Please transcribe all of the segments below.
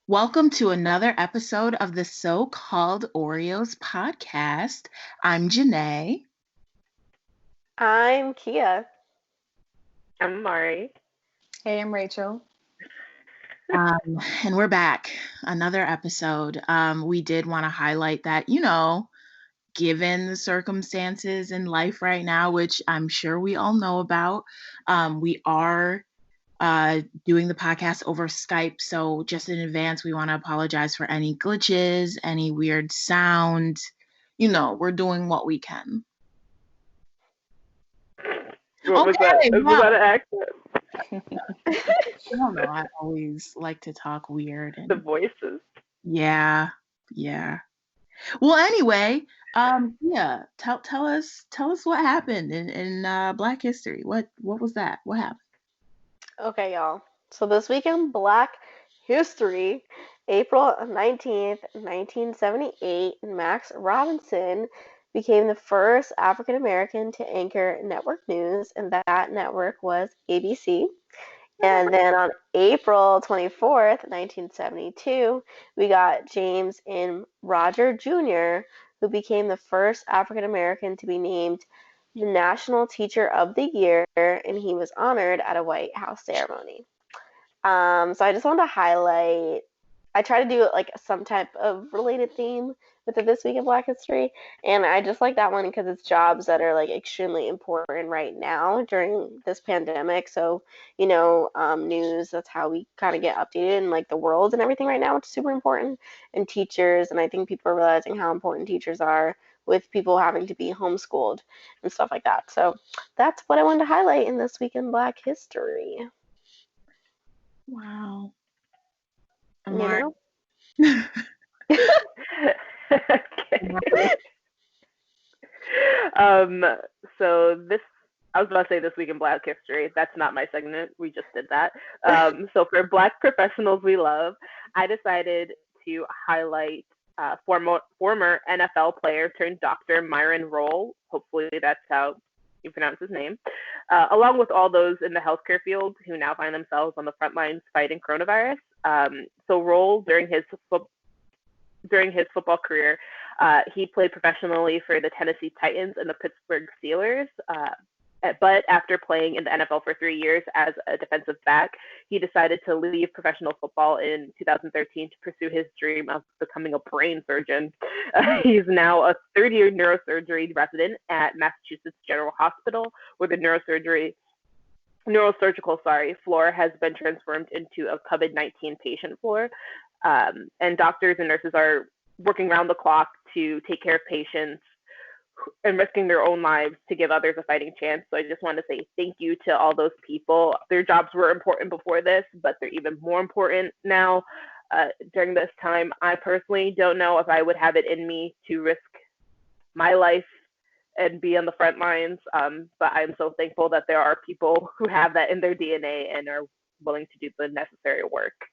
Welcome to another episode of the so-called Oreos podcast. I'm Janae. I'm Kia. I'm Amari. Hey, I'm Rachel. And we're back. Another episode. We did want to highlight that, given the circumstances in life right now, which I'm sure we all know about, we are doing the podcast over Skype. So just in advance, we want to apologize for any glitches, any weird sound. We're doing what we can. What was that? Was that an accent? I don't know. I always like to talk weird. The voices. Yeah. Well, anyway, tell us what happened in Black History. What was that? What happened? Okay, y'all. So this week in Black History, April 19th, 1978, Max Robinson became the first African American to anchor network news, and that network was ABC. And then on April 24th, 1972, we got James M. Roger Jr., who became the first African American to be named the National Teacher of the Year, and he was honored at a White House ceremony. So I just wanted to highlight, I try to do like some type of related theme with the This Week in Black History, and I just like that one because it's jobs that are like extremely important right now during this pandemic. So, news, that's how we kind of get updated in like the world and everything right now, which is super important. And teachers, and I think people are realizing how important teachers are with people having to be homeschooled and stuff like that. So that's what I wanted to highlight in This Week in Black History. Wow. Amari? Okay. So I was about to say This Week in Black History. That's not my segment. We just did that. So for Black professionals we love, I decided to highlight former NFL player turned doctor Myron Rolle. Hopefully that's how you pronounce his name. Along with all those in the healthcare field who now find themselves on the front lines fighting coronavirus. So Rolle, during his football career, he played professionally for the Tennessee Titans and the Pittsburgh Steelers. But after playing in the NFL for 3 years as a defensive back, he decided to leave professional football in 2013 to pursue his dream of becoming a brain surgeon. He's now a third-year neurosurgery resident at Massachusetts General Hospital, where the neurosurgical floor has been transformed into a COVID-19 patient floor. And doctors and nurses are working around the clock to take care of patients and risking their own lives to give others a fighting chance. So I just want to say thank you to all those people. Their jobs were important before this, but they're even more important now during this time. I personally don't know if I would have it in me to risk my life and be on the front lines, but I'm so thankful that there are people who have that in their DNA and are willing to do the necessary work.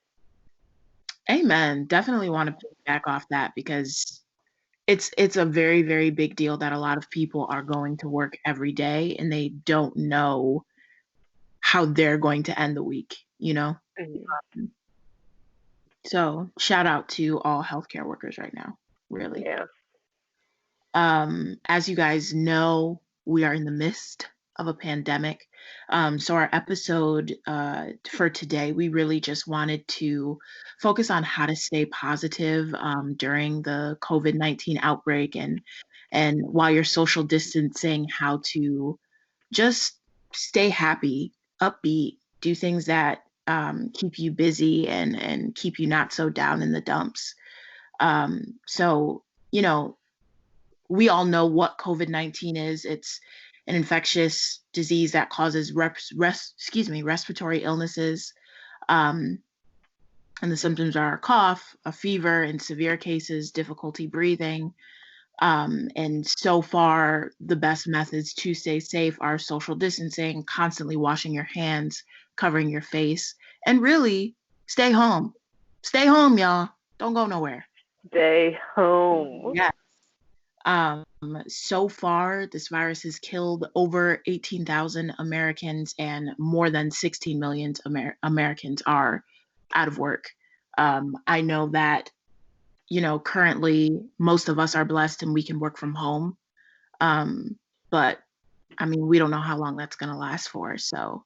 Amen. Definitely want to back off that because it's a very, very big deal that a lot of people are going to work every day and they don't know how they're going to end the week, Mm-hmm. So shout out to all healthcare workers right now, really. Yeah. As you guys know, we are in the midst of a pandemic. So our episode for today, we really just wanted to focus on how to stay positive during the COVID-19 outbreak and while you're social distancing, how to just stay happy, upbeat, do things that keep you busy and keep you not so down in the dumps. So, we all know what COVID-19 is. It's an infectious disease that causes respiratory illnesses. And the symptoms are a cough, a fever, in severe cases, difficulty breathing. And so far, the best methods to stay safe are social distancing, constantly washing your hands, covering your face, and really stay home. Stay home, y'all. Don't go nowhere. Stay home. Yes. So far, this virus has killed over 18,000 Americans and more than 16 million Americans are out of work. I know that, currently most of us are blessed and we can work from home. But I mean, we don't know how long that's going to last for. So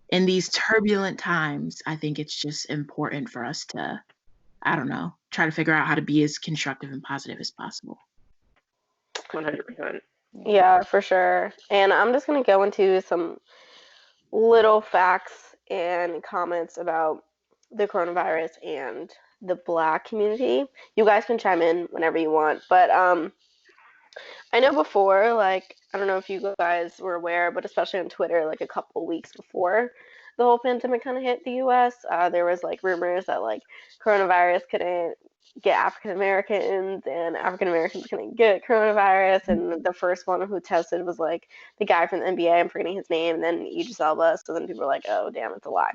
in these turbulent times, I think it's just important for us to, I don't know, try to figure out how to be as constructive and positive as possible. 100%. Yeah, for sure. And I'm just going to go into some little facts and comments about the coronavirus and the Black community. You guys can chime in whenever you want, but I know before, like, I don't know if you guys were aware, but especially on Twitter, like a couple weeks before the whole pandemic kind of hit the US, there was like rumors that like coronavirus couldn't get African Americans and African Americans couldn't get coronavirus. And the first one who tested was like the guy from the NBA, I'm forgetting his name, and then Idris Elba. So then people were like, oh, damn, it's a lie.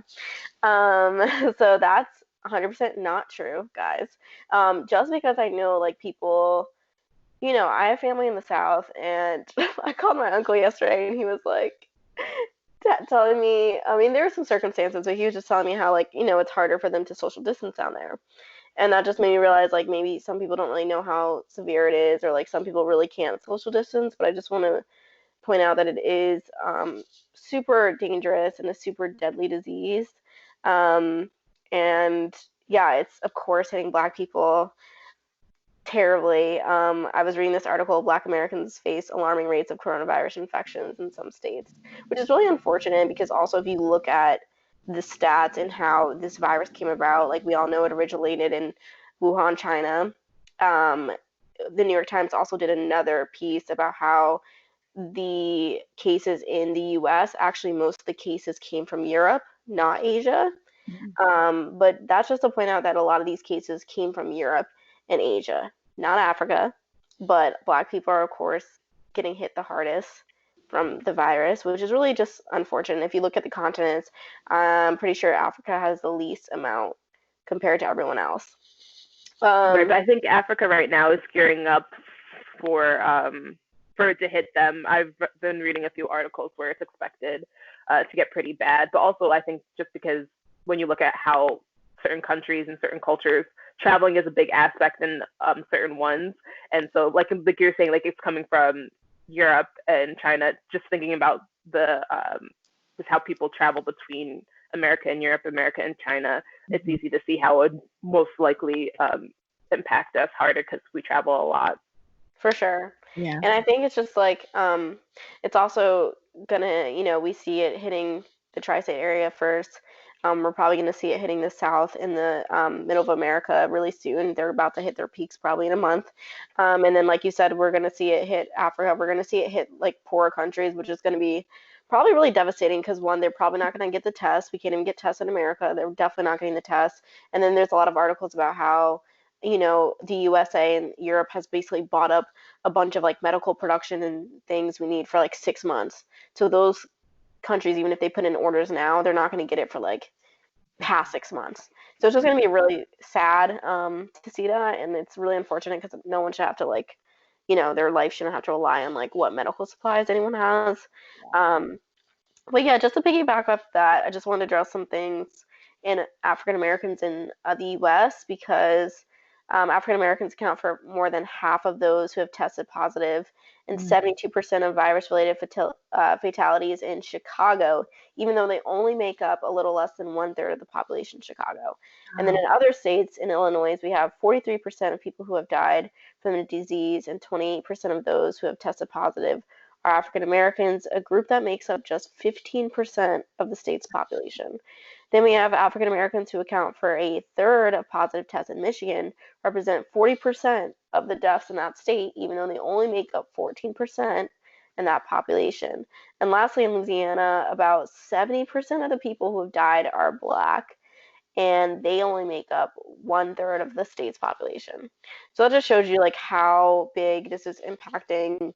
So that's 100% not true, guys. Just because I know like people, I have family in the South, and I called my uncle yesterday, and he was like telling me, I mean, there were some circumstances, but he was just telling me how, like, it's harder for them to social distance down there. And that just made me realize, like, maybe some people don't really know how severe it is, or, like, some people really can't social distance, but I just want to point out that it is super dangerous and a super deadly disease. And, yeah, it's, of course, hitting Black people terribly. I was reading this article, Black Americans face alarming rates of coronavirus infections in some states, which is really unfortunate because also if you look at the stats and how this virus came about, like we all know it originated in Wuhan, China. The New York Times also did another piece about how the cases in the US, actually most of the cases came from Europe, not Asia. But that's just to point out that a lot of these cases came from Europe and Asia, not Africa. But Black people are, of course, getting hit the hardest from the virus, which is really just unfortunate. If you look at the continents, I'm pretty sure Africa has the least amount compared to everyone else. Right, but I think Africa right now is gearing up for it to hit them. I've been reading a few articles where it's expected to get pretty bad, but also I think just because when you look at how certain countries and certain cultures, traveling is a big aspect in certain ones. And so like you're saying, like it's coming from Europe and China, just thinking about the just how people travel between America and Europe, America and China, it's easy to see how it would most likely impact us harder because we travel a lot. For sure. Yeah. And I think it's just like, it's also gonna, we see it hitting the tri-state area first. We're probably going to see it hitting the South in the middle of America really soon. They're about to hit their peaks probably in a month. And then, like you said, we're going to see it hit Africa. We're going to see it hit like poorer countries, which is going to be probably really devastating because one, they're probably not going to get the test. We can't even get tests in America. They're definitely not getting the test. And then there's a lot of articles about how, the USA and Europe has basically bought up a bunch of like medical production and things we need for like 6 months. So those countries, even if they put in orders now, they're not going to get it for like past 6 months. So it's just going to be really sad to see that, and it's really unfortunate because no one should have to like, their life shouldn't have to rely on like what medical supplies anyone has. But yeah, just to piggyback off that, I just wanted to address some things in African Americans in the U.S. because African Americans account for more than half of those who have tested positive, and 72% of virus-related fatalities in Chicago, even though they only make up a little less than 1/3 of the population in Chicago. And then in other states, in Illinois, we have 43% of people who have died from the disease, and 28% of those who have tested positive are African Americans, a group that makes up just 15% of the state's population. Then we have African Americans who account for 1/3 of positive tests in Michigan, represent 40% of the deaths in that state, even though they only make up 14% in that population. And lastly, in Louisiana, about 70% of the people who have died are Black, and they only make up 1/3 of the state's population. So that just shows you like how big this is impacting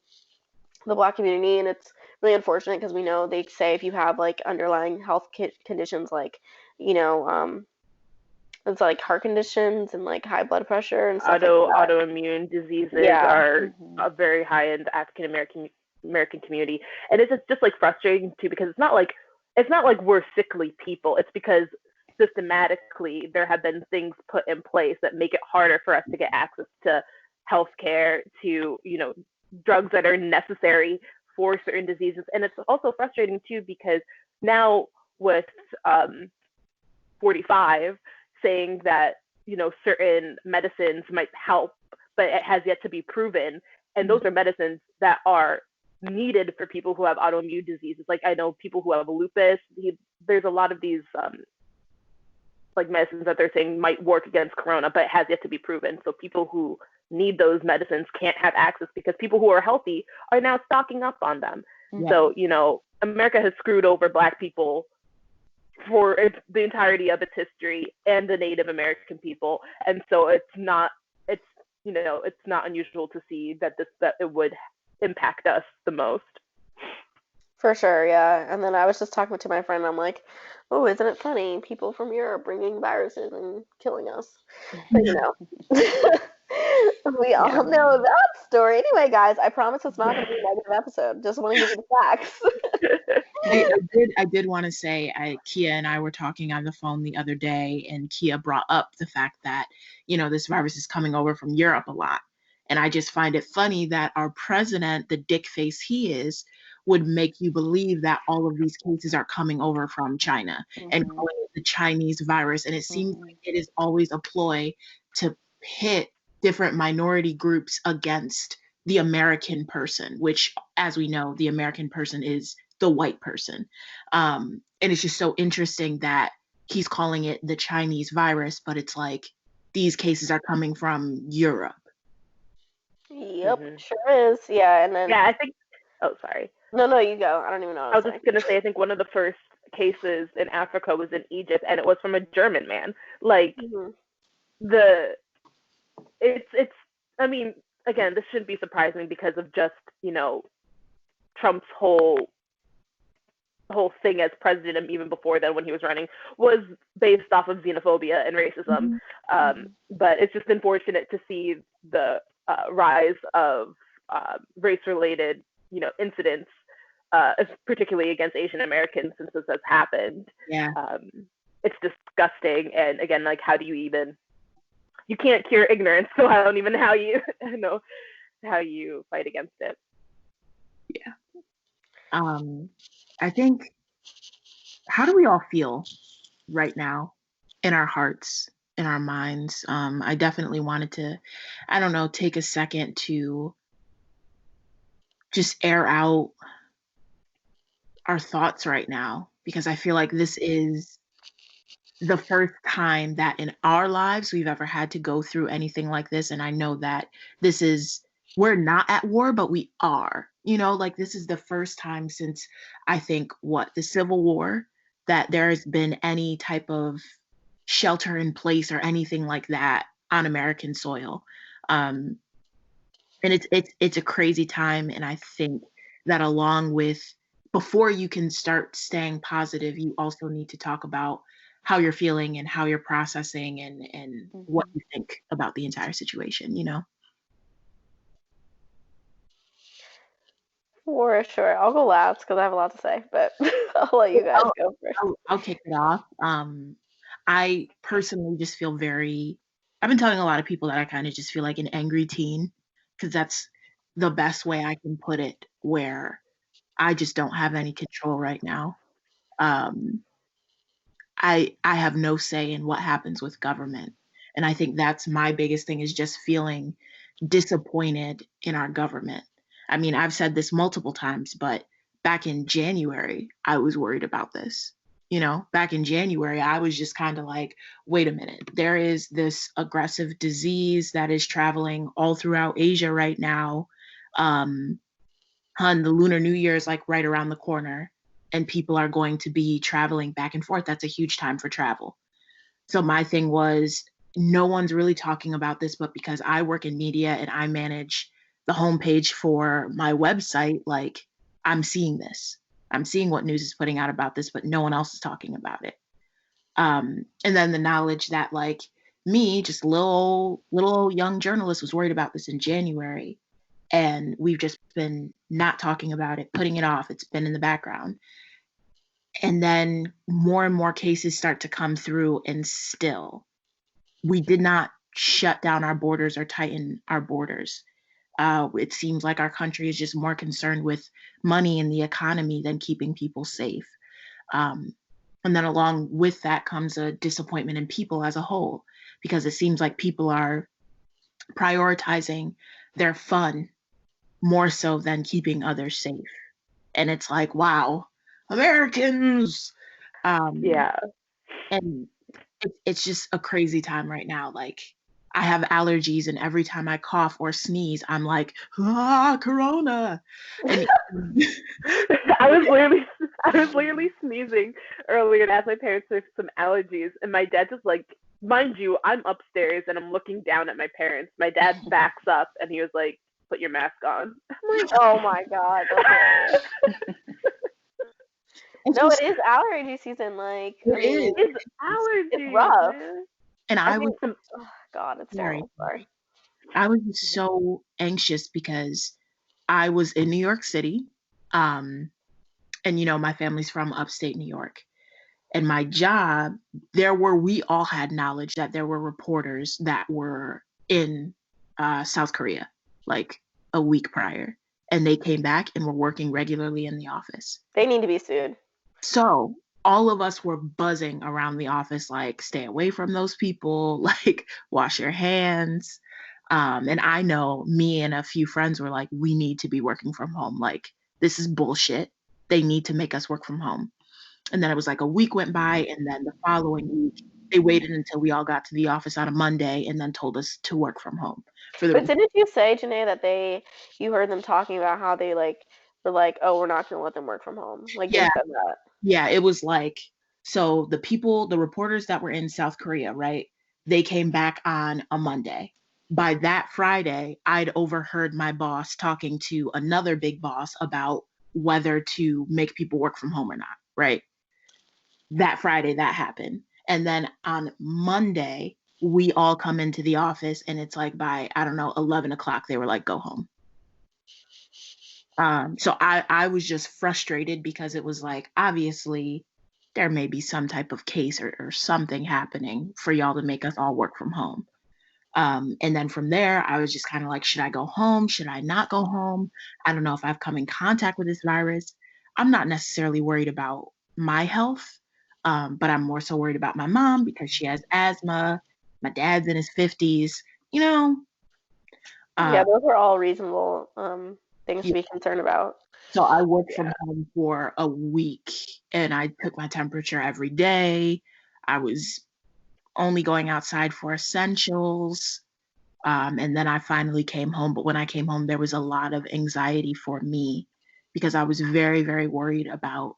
the Black community, and it's really unfortunate because we know they say if you have like underlying health conditions like, it's like heart conditions and like high blood pressure and stuff like that. Autoimmune diseases are very high in the African American community, and it's just like frustrating too because it's not like we're sickly people. It's because systematically there have been things put in place that make it harder for us to get access to healthcare, to, drugs that are necessary for certain diseases. And it's also frustrating too, because now with 45 saying that, certain medicines might help, but it has yet to be proven. And those are medicines that are needed for people who have autoimmune diseases. Like, I know people who have lupus, there's a lot of these like medicines that they're saying might work against corona, but it has yet to be proven. So people who need those medicines can't have access, because people who are healthy are now stocking up on them. Yeah. So, America has screwed over Black people for the entirety of its history, and the Native American people. And so it's not unusual to see that it would impact us the most. For sure, yeah. And then I was just talking to my friend, I'm like, oh, isn't it funny? People from Europe bringing viruses and killing us. But we all know that story. Anyway, guys, I promise it's not going to be a negative episode. Just want to give you the facts. I did want to say, Kia and I were talking on the phone the other day, and Kia brought up the fact that, this virus is coming over from Europe a lot. And I just find it funny that our president, the dick face he is, would make you believe that all of these cases are coming over from China and calling it the Chinese virus. And it seems like it is always a ploy to pit different minority groups against the American person, which, as we know, the American person is the white person. And it's just so interesting that he's calling it the Chinese virus, but it's like these cases are coming from Europe. Yep, sure is. Yeah, and then... Yeah, I think... Oh, sorry. No, you go. I don't even know what I was just going to say, I think one of the first cases in Africa was in Egypt, and it was from a German man. Like, I mean, again, this shouldn't be surprising because of just, Trump's whole thing as president, and even before then when he was running, was based off of xenophobia and racism. But it's just unfortunate to see the rise of race-related, incidents, particularly against Asian Americans, since this has happened. Yeah. It's disgusting. And again, like, how do you can't cure ignorance, so I don't even know how you fight against it. Yeah. I think, how do we all feel right now in our hearts, in our minds? I definitely wanted to, take a second to just air out our thoughts right now, because I feel like this is the first time that in our lives we've ever had to go through anything like this. And I know that we're not at war, but we are, like this is the first time since, I think, the Civil War, that there has been any type of shelter in place or anything like that on American soil. And it's a crazy time. And I think that along with, before you can start staying positive, you also need to talk about how you're feeling and how you're processing and what you think about the entire situation, For sure. I'll go last because I have a lot to say, but I'll let you guys go first. I'll kick it off. I personally just feel I've been telling a lot of people that I kind of just feel like an angry teen, because that's the best way I can put it, where I just don't have any control right now. I have no say in what happens with government. And I think that's my biggest thing, is just feeling disappointed in our government. I mean, I've said this multiple times, but back in January, I was worried about this. Back in January, I was just kind of like, wait a minute, there is this aggressive disease that is traveling all throughout Asia right now. The Lunar New Year is like right around the corner, and people are going to be traveling back and forth. That's a huge time for travel. So my thing was, no one's really talking about this, but because I work in media and I manage the homepage for my website, like, I'm seeing this. I'm seeing what news is putting out about this, but no one else is talking about it. And then the knowledge that, like, me, just little young journalist, was worried about this in January, and we've just been not talking about it, putting it off. It's been in the background. And then more and more cases start to come through, and still we did not shut down our borders or tighten our borders. It seems like our country is just more concerned with money and the economy than keeping people safe. Um, and then along with that comes a disappointment in people as a whole, because it seems like people are prioritizing their fun more so than keeping others safe. And it's like, wow, Americans. Um, Yeah. and it's just a crazy time right now. Like, I have allergies, and every time I cough or sneeze, I'm like, corona. And I was literally I was literally sneezing earlier and asked my parents for some allergies, and my dad just like, mind you, I'm upstairs and I'm looking down at my parents. My dad backs up and he was like, "Put your mask on." I'm like, Oh my God, that's hilarious. it's No, it just, is allergy season. Like, I it is. mean, it's it's allergies, rough. man. And I I was, think, oh God, it's sorry, terrible. Sorry. I was just so anxious because I was in New York City. Um, and, my family's from upstate New York. And my job, we all had knowledge that there were reporters that were in South Korea like a week prior. And they came back and were working regularly in the office. They need to be sued. So all of us were buzzing around the office, like, stay away from those people, like, wash your hands. And I know me and a few friends were like, we need to be working from home. Like, this is bullshit. They need to make us work from home. And then it was like a week went by, and then the following week, they waited until we all got to the office on a Monday and then told us to work from home for the But rest. didn't you say, Janae, that you heard them talking about how they like were like, oh, we're not gonna let them work from home. Like they Yeah, said that. yeah, it was like, so the reporters that were in South Korea, right? They came back on a Monday. By that Friday, I'd overheard my boss talking to another big boss about whether to make people work from home or not, right? That Friday that happened. And then on Monday, we all come into the office, and it's like by, I don't know, 11 o'clock, they were like, go home. So I was just frustrated because it was like, obviously, there may be some type of case or something happening for y'all to make us all work from home. And then from there, I was just kind of like, should I go home? Should I not go home? I don't know if I've come in contact with this virus. I'm not necessarily worried about my health, but I'm more so worried about my mom because she has asthma. My dad's in his 50s, you know. Yeah, Uh, those are all reasonable things to yeah. be concerned about. So I worked from Yeah. home for a week, and I took my temperature every day. I was only going outside for essentials. And then I finally came home. But when I came home, there was a lot of anxiety for me because I was very, very worried about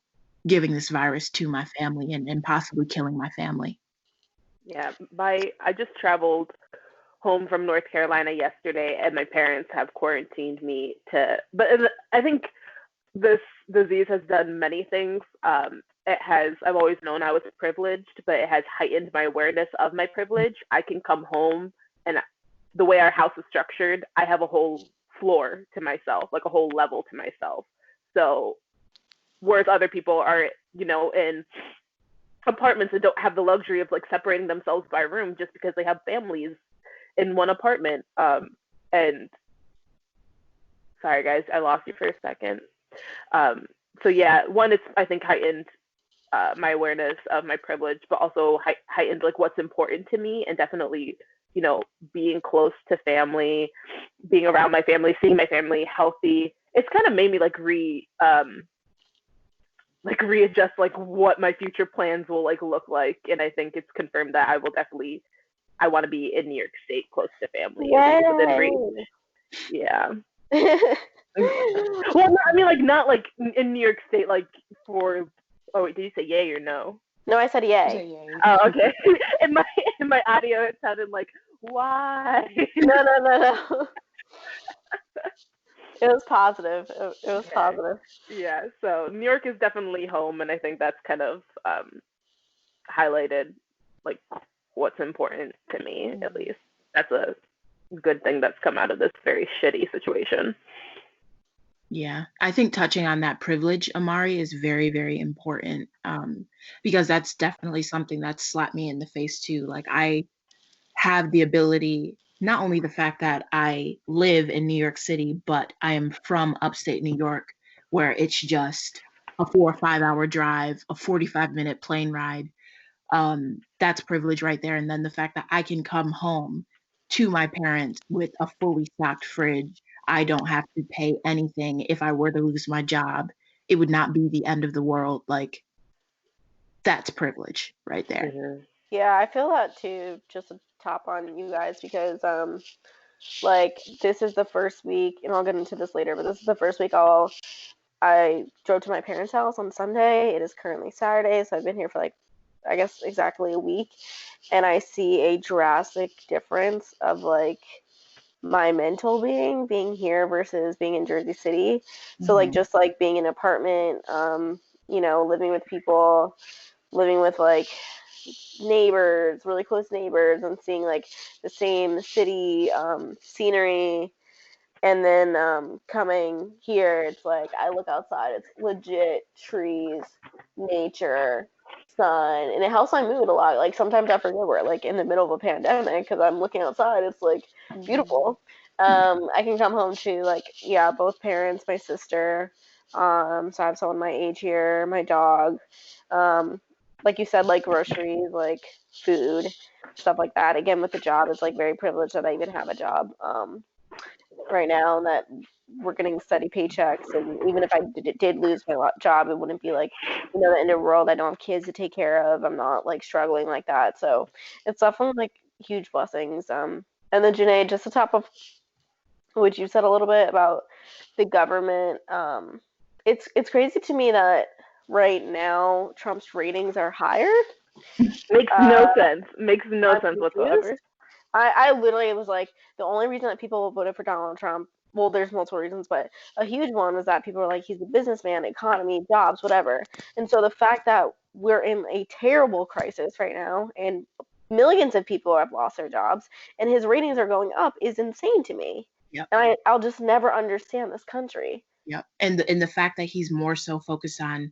giving this virus to my family and possibly killing my family. Yeah, I just traveled home from North Carolina yesterday, and my parents have quarantined me to. But I think this disease has done many things. I've always known I was privileged, but it has heightened my awareness of my privilege. I can come home, and the way our house is structured, I have a whole floor to myself, like a whole level to myself. So, whereas other people are, in apartments that don't have the luxury of like separating themselves by room just because they have families in one apartment. And sorry guys, I lost you for a second. Um, so yeah, one, it's I think heightened my awareness of my privilege, but also heightened like what's important to me, and definitely being close to family, being around my family, seeing my family healthy. It's kind of made me like readjust like what my future plans will like look like, and I think it's confirmed that I want to be in New York State, close to family, at least within Yay! reach. Yeah. Well, no, I mean, like not like in New York State, like for. Oh, wait, did you say yay or no? No, I said So, yay. yay. Oh, okay. in my audio, it sounded like why. No, no, no, no. It was positive. It was Okay. positive. Yeah. So New York is definitely home, and I think that's kind of highlighted like what's important to me, at least. That's a good thing that's come out of this very shitty situation. Yeah, I think touching on that privilege, Amari, is very, very important, because that's definitely something that slapped me in the face too. Like, I have the ability, not only the fact that I live in New York City, but I am from upstate New York, where it's just a 4 or 5 hour drive, a 45-minute plane ride. That's privilege right there. And then the fact that I can come home to my parents with a fully stocked fridge. I don't have to pay anything. If I were to lose my job, it would not be the end of the world. Like, that's privilege right there. Mm-hmm. Yeah, I feel that too, just to top on you guys, because like this is the first week, and I'll get into this later, but this is the first week I drove to my parents' house on Sunday. It is currently Saturday, so I've been here for like, I guess, exactly a week, and I see a drastic difference of like my mental being here versus being in Jersey City. So like Mhm. just like being in an apartment, living with people, living with like neighbors, really close neighbors, and seeing like the same city scenery. And then coming here, it's like I look outside, it's legit trees, nature, sun, and it helps my mood a lot. Like sometimes I forget we're like in the middle of a pandemic because I'm looking outside. It's like beautiful. I can come home to like yeah, both parents, my sister. So I have someone my age here, my dog. Um, like you said, like groceries, like food, stuff like that. Again, with the job, it's like very privileged that I even have a job. Right now that we're getting steady paychecks, and even if I did lose my job, it wouldn't be like the end of the world. I don't have kids to take care of. I'm not like struggling like that, so it's definitely like huge blessings. And then Janae, just to top of what you said a little bit about the government, it's crazy to me that right now Trump's ratings are higher. Makes uh no sense. Makes no I'm sense confused. whatsoever. I literally was like, the only reason that people voted for Donald Trump, well, there's multiple reasons, but a huge one was that people were like, he's a businessman, economy, jobs, whatever. And so the fact that we're in a terrible crisis right now and millions of people have lost their jobs and his ratings are going up is insane to me. Yep. And I'll just never understand this country. Yep. And the fact that he's more so focused on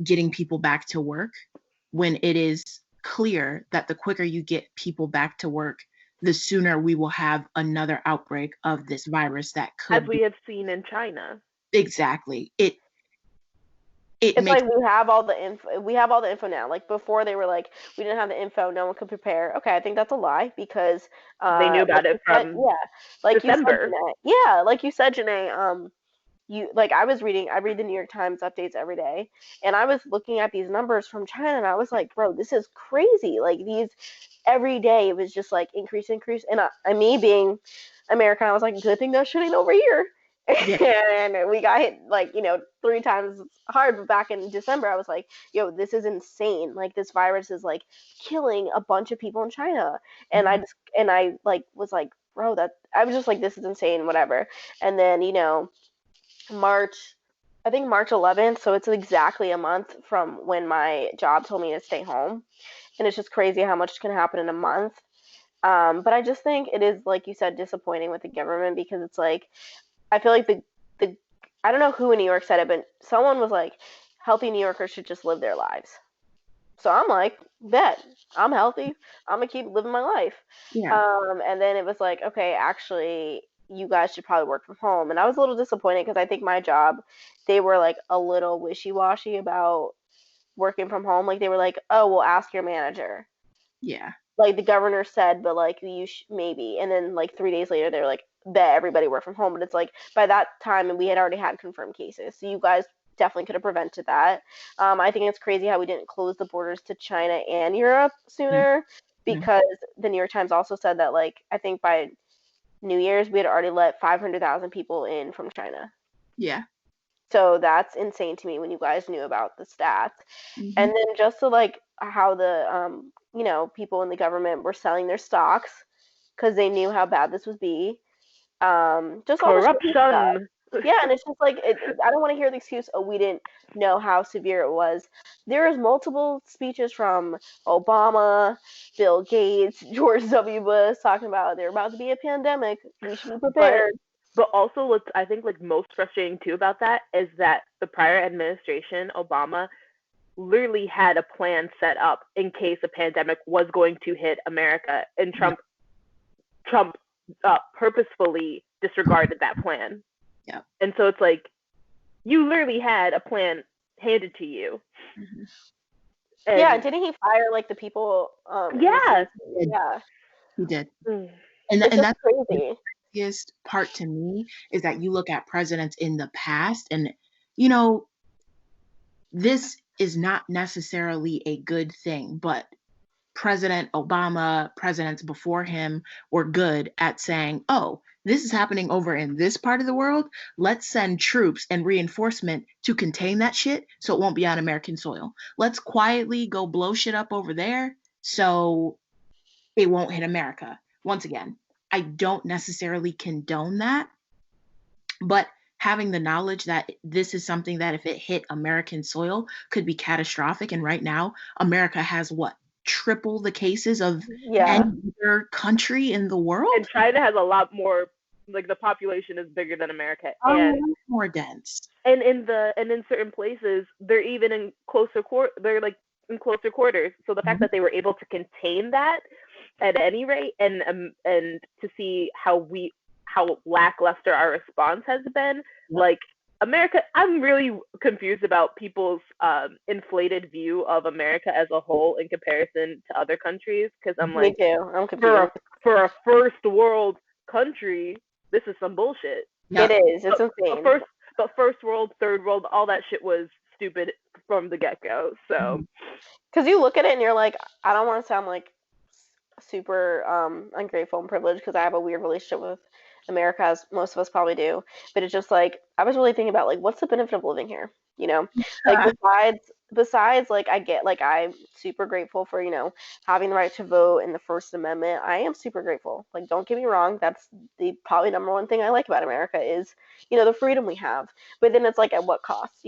getting people back to work, when it is clear that the quicker you get people back to work, the sooner we will have another outbreak of this virus that As could we be. have seen in China. Exactly. It It's makes. like we have all the info. We have all the info now. Like before, they were like, we didn't have the info. No one could prepare. Okay, I think that's a lie because, They knew like about it you said, from yeah, like you said, December. Janae. Yeah, like you said, Janae. You like I was reading. I read the New York Times updates every day, and I was looking at these numbers from China, and I was like, bro, this is crazy. Like these every day, it was just like increase, increase. And me being American, I was like, good thing that shit ain't over here. Yeah. And we got hit like 3 times hard. But back in December, I was like, yo, this is insane. Like this virus is like killing a bunch of people in China. And Mhm. I like was like, bro, that I was just like, this is insane, whatever. And then March, I think March 11th, so it's exactly a month from when my job told me to stay home. And it's just crazy how much can happen in a month. But I just think it is, like you said, disappointing with the government because it's like I feel like the I don't know who in New York said it, but someone was like, healthy New Yorkers should just live their lives. So I'm like, bet I'm healthy. I'm gonna keep living my life. Yeah. And then it was like, okay, actually, you guys should probably work from home. And I was a little disappointed because I think my job, they were like a little wishy-washy about working from home. Like they were like, oh, we'll ask your manager. Yeah. Like the governor said, but like maybe. And then like 3 days later, they're like, bet everybody work from home. But it's like by that time, we had already had confirmed cases. So you guys definitely could have prevented that. I think it's crazy how we didn't close the borders to China and Europe Yeah. sooner Yeah. because the New York Times also said that like I think by New Year's we had already let 500,000 people in from China. Yeah. So that's insane to me when you guys knew about the stats. And Mhm. then just to like how the people in the government were selling their stocks because they knew how bad this would be. Just all the shady stuff. Corruption. Yeah, and it's just like I don't want to hear the excuse, oh, we didn't know how severe it was. There is multiple speeches from Obama, Bill Gates, George W. Bush talking about there about to be a pandemic. We should be But prepared. But also, what's I think like most frustrating too about that is that the prior administration, Obama, literally had a plan set up in case a pandemic was going to hit America, and Trump purposefully disregarded that plan. Yeah. And so it's like you literally had a plan handed to you. Mhm. Yeah, didn't he fire like the people? Yeah. Yeah. He did. Mm. And It's just that's crazy. the craziest part to me is that you look at presidents in the past and, you know, this is not necessarily a good thing, but President Obama, presidents before him were good at saying, oh, this is happening over in this part of the world. Let's send troops and reinforcement to contain that shit so it won't be on American soil. Let's quietly go blow shit up over there so it won't hit America. Once again, I don't necessarily condone that, but having the knowledge that this is something that if it hit American soil could be catastrophic. And right now, America has what? Triple the cases of Yeah. any other country in the world? And China has a lot more, like the population is bigger than America. A And lot more dense. and in certain places they're even in they're like in closer quarters. So the fact that they were able to contain that at any rate, and to see how lackluster our response has been, like America, I'm really confused about people's inflated view of America as a whole in comparison to other countries, because I'm like, Me too. I'm confused. For a first world country, this is some bullshit. Yeah. It is. It's insane. But first world, third world, all that shit was stupid from the get-go. So Because you look at it and you're like, I don't want to sound like super ungrateful and privileged because I have a weird relationship with America, as most of us probably do. But it's just like I was really thinking about like what's the benefit of living here? You know, like besides like I get like I'm super grateful for having the right to vote in the First Amendment. I am super grateful. Like don't get me wrong, that's the probably number one thing I like about America is the freedom we have. But then it's like at what cost?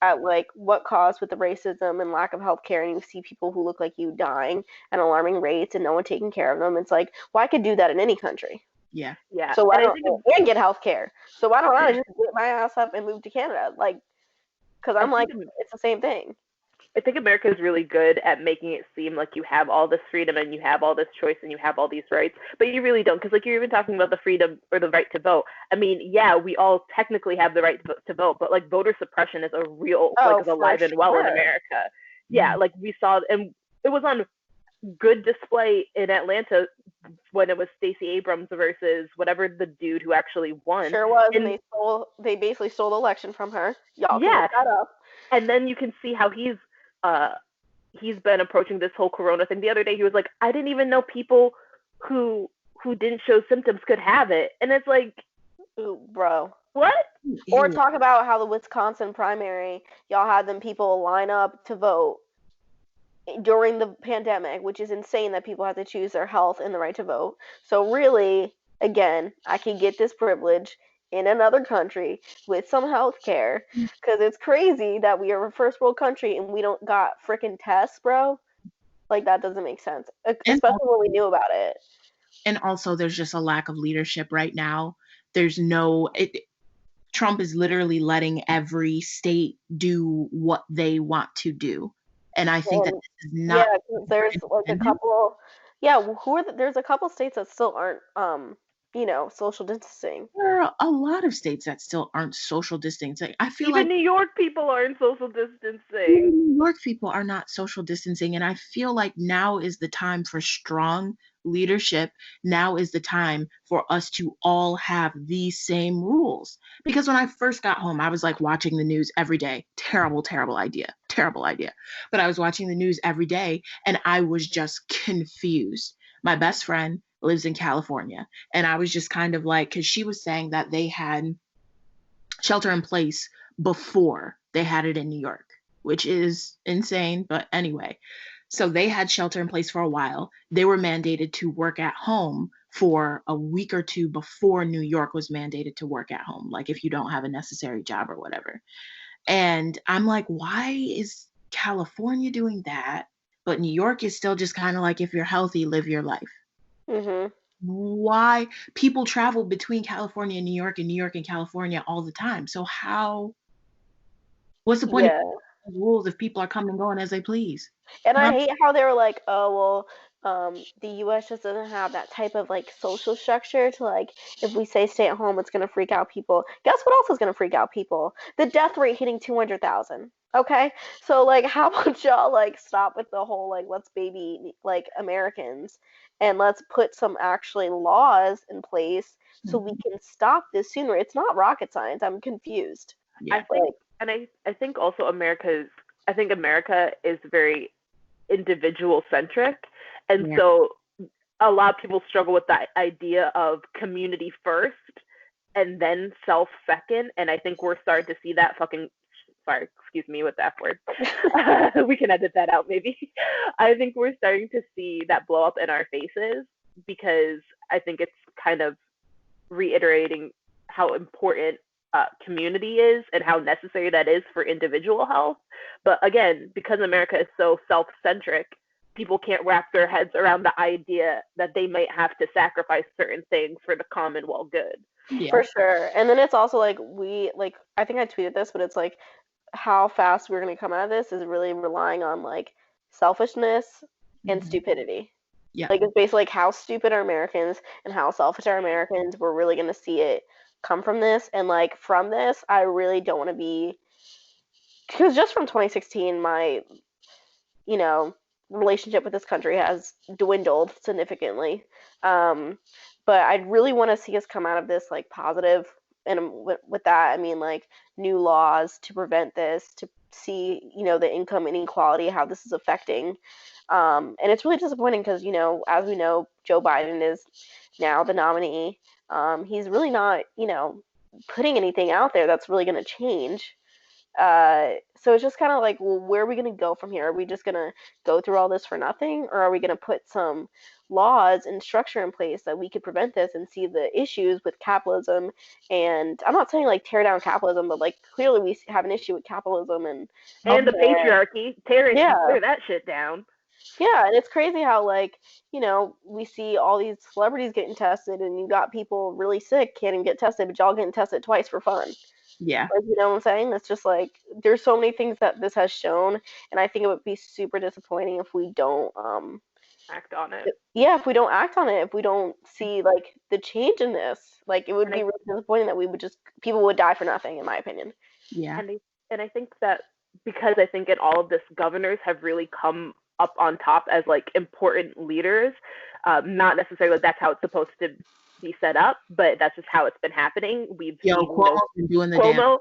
At like what cost with the racism and lack of health care, and you see people who look like you dying at alarming rates and no one taking care of them. It's like, well, I could do that in any country. Yeah. So why don't I get health care? So why don't I just get my ass up and move to Canada? Like, because I'm like, it's the same thing. I think America is really good at making it seem like you have all this freedom and you have all this choice and you have all these rights, but you really don't. Because like you're even talking about the freedom or the right to vote. I mean, yeah, we all technically have the right to vote, but like voter suppression is a real is alive and well in America. Yeah, like we saw, and it was on good display in Atlanta when it was Stacey Abrams versus whatever the dude who actually won. Sure was, and they basically stole the election from her. Y'all can look that up. And then you can see how he's been approaching this whole corona thing. The other day he was like, I didn't even know people who didn't show symptoms could have it. And it's like, ooh, bro. What? Or talk about how the Wisconsin primary, y'all had them people line up to vote during the pandemic, which is insane that people have to choose their health and the right to vote. So really, again, I can get this privilege in another country with some health care, because it's crazy that we are a first world country and we don't got freaking tests, bro. Like that doesn't make sense, especially when we knew about it. And also there's just a lack of leadership right now. There's Trump is literally letting every state do what they want to do. And I think that this is not. Yeah, there's like a couple. Yeah, there's a couple states that still aren't social distancing. There are a lot of states that still aren't social distancing. I feel even like New York people aren't social distancing. New York people are not social distancing, and I feel like now is the time for strong leadership. Now is the time for us to all have these same rules. Because when I first got home, I was like watching the news every day. Terrible, terrible idea. Terrible idea. But I was watching the news every day, and I was just confused. My best friend lives in California. And I was just kind of like, because she was saying that they had shelter in place before they had it in New York, which is insane. But anyway, so they had shelter in place for a while. They were mandated to work at home for a week or two before New York was mandated to work at home, like if you don't have a necessary job or whatever. And I'm like, why is California doing that? But New York is still just kind of like, if you're healthy, live your life. Mm-hmm. Why people travel between California and New York and New York and California all the time. So what's the point of Yeah. rules if people are coming and going as they please? And I Huh? hate how they were like, oh, well, the US just doesn't have that type of like social structure to like, if we say stay at home, it's going to freak out people. Guess what else is going to freak out people? The death rate hitting 200,000. Okay? So, like, how about y'all like stop with the whole like, let's baby like Americans and let's put some actually laws in place so we Mhm. can stop this sooner? It's not rocket science. I'm confused. I Yeah. think, Like, and I think also I think America is very individual centric, and Yeah. so a lot of people struggle with that idea of community first and then self second, and I think we're starting to see that fucking. Sorry, excuse me with the F word. We can edit that out maybe. I think we're starting to see that blow up in our faces because I think it's kind of reiterating how important community is and how necessary that is for individual health. But again, because America is so self centric, people can't wrap their heads around the idea that they might have to sacrifice certain things for the commonwealth good. Yeah. for sure. And then it's also like I think I tweeted this, but it's like how fast we're going to come out of this is really relying on like selfishness and Mhm. stupidity. Yeah. Like it's basically like how stupid are Americans and how selfish are Americans. We're really going to see it come from this. And like from this, I really don't want to be, because just from 2016, my, you know, relationship with this country has dwindled significantly. Um, but I really want to see us come out of this like positive, and with that I mean like new laws to prevent this, to see the income inequality, how this is affecting. And it's really disappointing because as we know, Joe Biden is now the nominee. He's really not putting anything out there that's really going to change. So it's just kind of like, well, where are we going to go from here? Are we just going to go through all this for nothing, or are we going to put some laws and structure in place that we could prevent this and see the issues with capitalism? And I'm not saying like tear down capitalism, but like clearly we have an issue with capitalism and And the healthcare. patriarchy, Yeah, tear that shit down. yeah, and it's crazy how like we see all these celebrities getting tested, and you got people really sick can't even get tested, but y'all getting tested twice for fun. Yeah. Like, you know what I'm saying? It's just like there's so many things that this has shown, and I think it would be super disappointing if we don't Act on it. yeah, if we don't act on it, if we don't see like the change in this. Like it would And be I really disappointing that we would just people would die for nothing, in my opinion. Yeah. and I think that because I think in all of this, governors have really come up on top as like important leaders. Not necessarily that's how it's supposed to be set up, but that's just how it's been happening. We've Yo, seen, Cuomo's been doing the damn. Cuomo.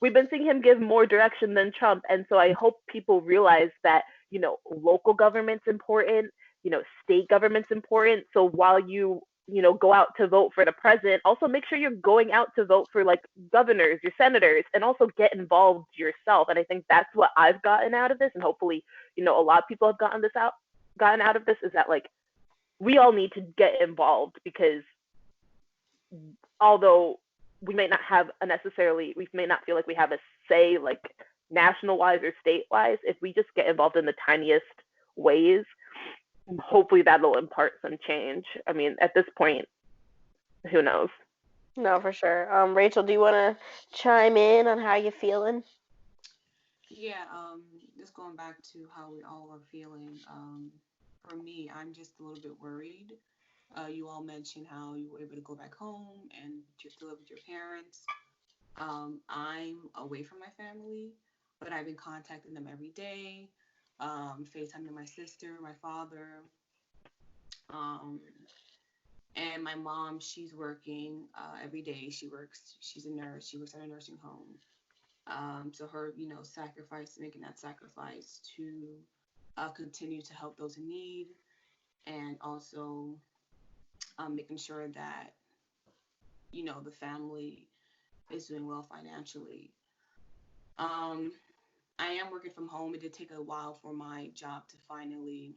We've been seeing him give more direction than Trump, and so I hope people realize that local government's important, state government's important. So while go out to vote for the president, also make sure you're going out to vote for like governors, your senators, and also get involved yourself. And I think that's what I've gotten out of this, and hopefully, a lot of people have gotten out of this, is that like we all need to get involved because although we may not feel like we have a say like national wise or state wise, if we just get involved in the tiniest ways, hopefully that'll impart some change. I mean, at this point, who knows? No, for sure. Rachel, do you want to chime in on how you feeling? Yeah, just going back to how we all are feeling. For me, I'm just a little bit worried. You all mentioned how you were able to go back home and you still live with your parents. I'm away from my family, but I've been contacting them every day, FaceTiming my sister, my father, um, and my mom. She's working every day. She's a nurse. She works at a nursing home. So her, making that sacrifice to continue to help those in need, and also making sure that the family is doing well financially. Um, I am working from home. It did take a while for my job to finally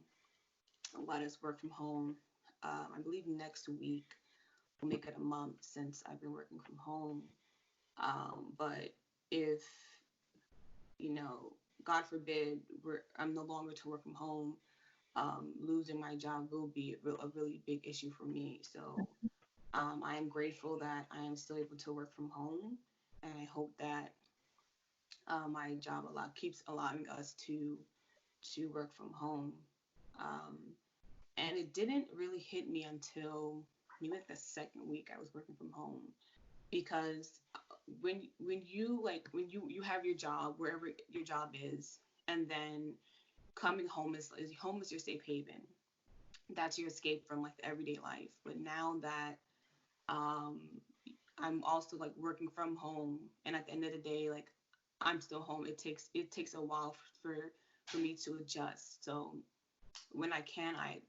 let us work from home. I believe next week will make it a month since I've been working from home. But if you know, God forbid, I'm no longer to work from home, losing my job will be a really big issue for me. So I am grateful that I am still able to work from home, and I hope that my job keeps allowing us to work from home. Um, and it didn't really hit me until maybe like the second week I was working from home, because when you have your job wherever your job is, and then coming home is your safe haven. That's your escape from like the everyday life. But now that um I'm also like working from home, and at the end of the day, like I'm still home. It takes a while for me to adjust. So when I can, I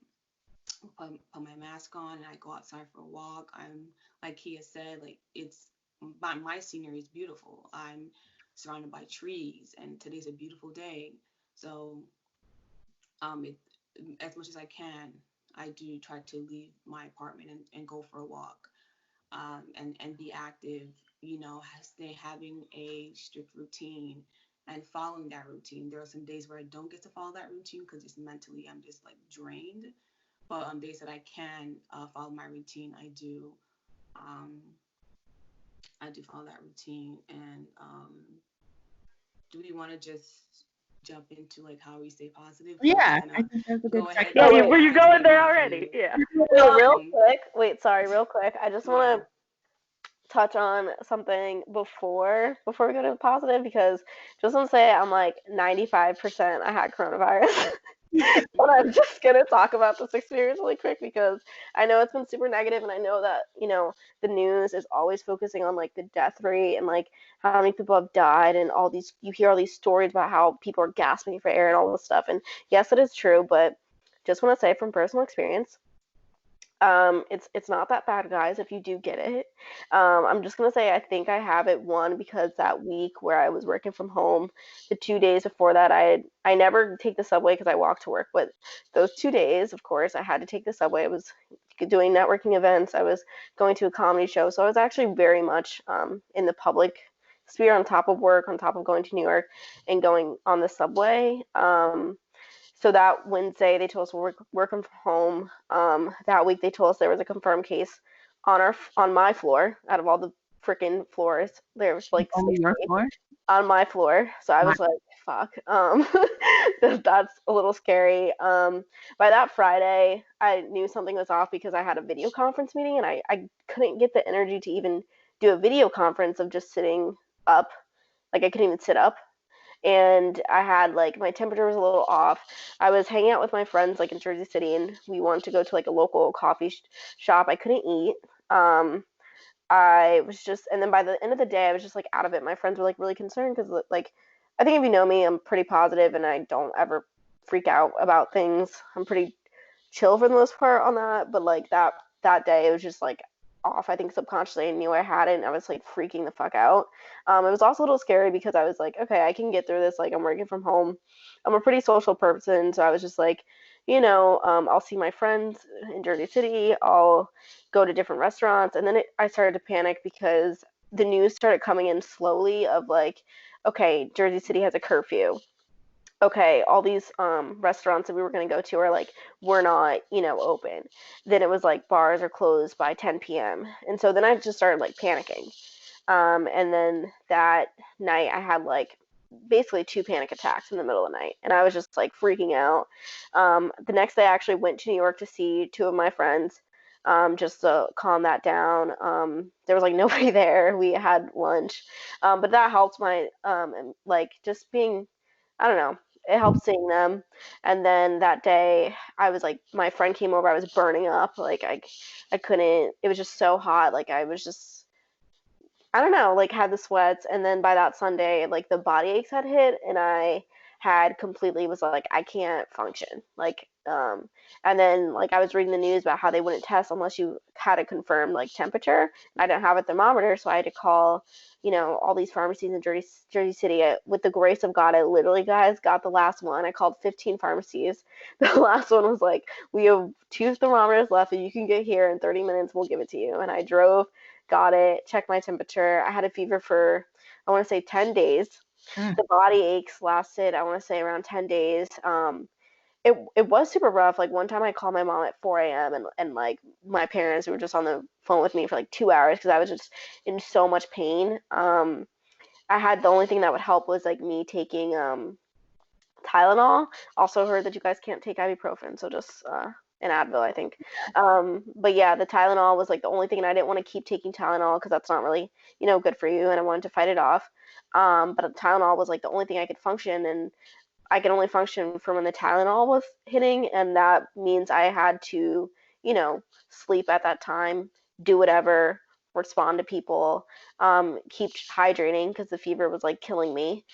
put my mask on and I go outside for a walk. I'm like Kia said, like it's my scenery is beautiful. I'm surrounded by trees, and today's a beautiful day. So it, as much as I can, I do try to leave my apartment and go for a walk, and be active. Having a strict routine and following that routine. There are some days where I don't get to follow that routine because just mentally I'm just like drained. But on days that I can follow my routine, I do. Um, I do follow that routine. And do we want to just jump into like how we stay positive? Because I was Yeah, I gonna think that's a good go ahead Yeah, segue. and you, say were wait, you how I going stay there already? positive. Yeah. real Um, quick. Wait, sorry, real quick. I just yeah. want to touch on something before we go to the positive, because just want to say I'm like 95% I had coronavirus. But I'm Mm, just gonna talk about this experience really quick because I know it's been super negative, and I know that the news is always focusing on like the death rate and like how many people have died, and all these you hear all these stories about how people are gasping for air and all this stuff. And yes, it is true, but just want to say from personal experience, it's not that bad, guys, if you do get it. I'm just gonna say I think I have it, one, because that week where I was working from home, the 2 days before that, I never take the subway because I walk to work, but those 2 days, of course, I had to take the subway. I was doing networking events. I was going to a comedy show, so I was actually very much in the public sphere, on top of work, on top of going to New York and going on the subway. So that Wednesday, they told us we're working from home. That week, they told us there was a confirmed case on my floor. Out of all the freaking floors, there was like Only your 60 floor? on my floor. So I Wow. was like, fuck. That's a little scary. By that Friday, I knew something was off because I had a video conference meeting, and I couldn't get the energy to even do a video conference of just sitting up. Like I couldn't even sit up, and I had like my temperature was a little off. I was hanging out with my friends like in Jersey City, and we wanted to go to like a local coffee shop. I couldn't eat. Um, I was just, and then by the end of the day, I was just like out of it. My friends were like really concerned because like I think if you know me, I'm pretty positive and I don't ever freak out about things. I'm pretty chill for the most part on that, but like that day it was just like off. I think subconsciously I knew I had it, and I was like freaking the fuck out. It was also a little scary because I was like, okay, I can get through this. Like I'm working from home. I'm a pretty social person, so I was just like, I'll see my friends in Jersey City. I'll go to different restaurants, and then I started to panic because the news started coming in slowly of like, okay, Jersey City has a curfew. Okay, all these restaurants that we were going to go to are like, we're not, open. Then it was like bars are closed by 10 p.m. And so then I just started like panicking. And then that night I had like basically two panic attacks in the middle of the night, and I was just like freaking out. The next day I actually went to New York to see two of my friends, just to calm that down. There was like nobody there. We had lunch, but that helped my and, like just being, I don't know. It helped seeing them. And then that day, I was like, my friend came over. I was burning up. Like I couldn't. It was just so hot. Like I was just, I don't know, like had the sweats. And then by that Sunday, like the body aches had hit, and I had completely was like, I can't function. And then like I was reading the news about how they wouldn't test unless you had a confirmed like temperature. And I didn't have a thermometer, so I had to call, all these pharmacies in Jersey City. With the grace of God, I literally, guys, got the last one. I called 15 pharmacies. The last one was like, we have two thermometers left, and you can get here in 30 minutes. We'll give it to you. And I drove, got it, checked my temperature. I had a fever for, I want to say, 10 days. Mm. The body aches lasted, I want to say, around 10 days. it was super rough. Like one time I called my mom at 4 a.m. and like my parents were just on the phone with me for like 2 hours because I was just in so much pain. I had the only thing that would help was like me taking Tylenol. Also heard that you guys can't take ibuprofen, so just an Advil, I think. But yeah, the Tylenol was like the only thing, and I didn't want to keep taking Tylenol because that's not really, good for you, and I wanted to fight it off. But Tylenol was like the only thing I could function, and I could only function from when the Tylenol was hitting, and that means I had to, sleep at that time, do whatever, respond to people, keep hydrating because the fever was like killing me.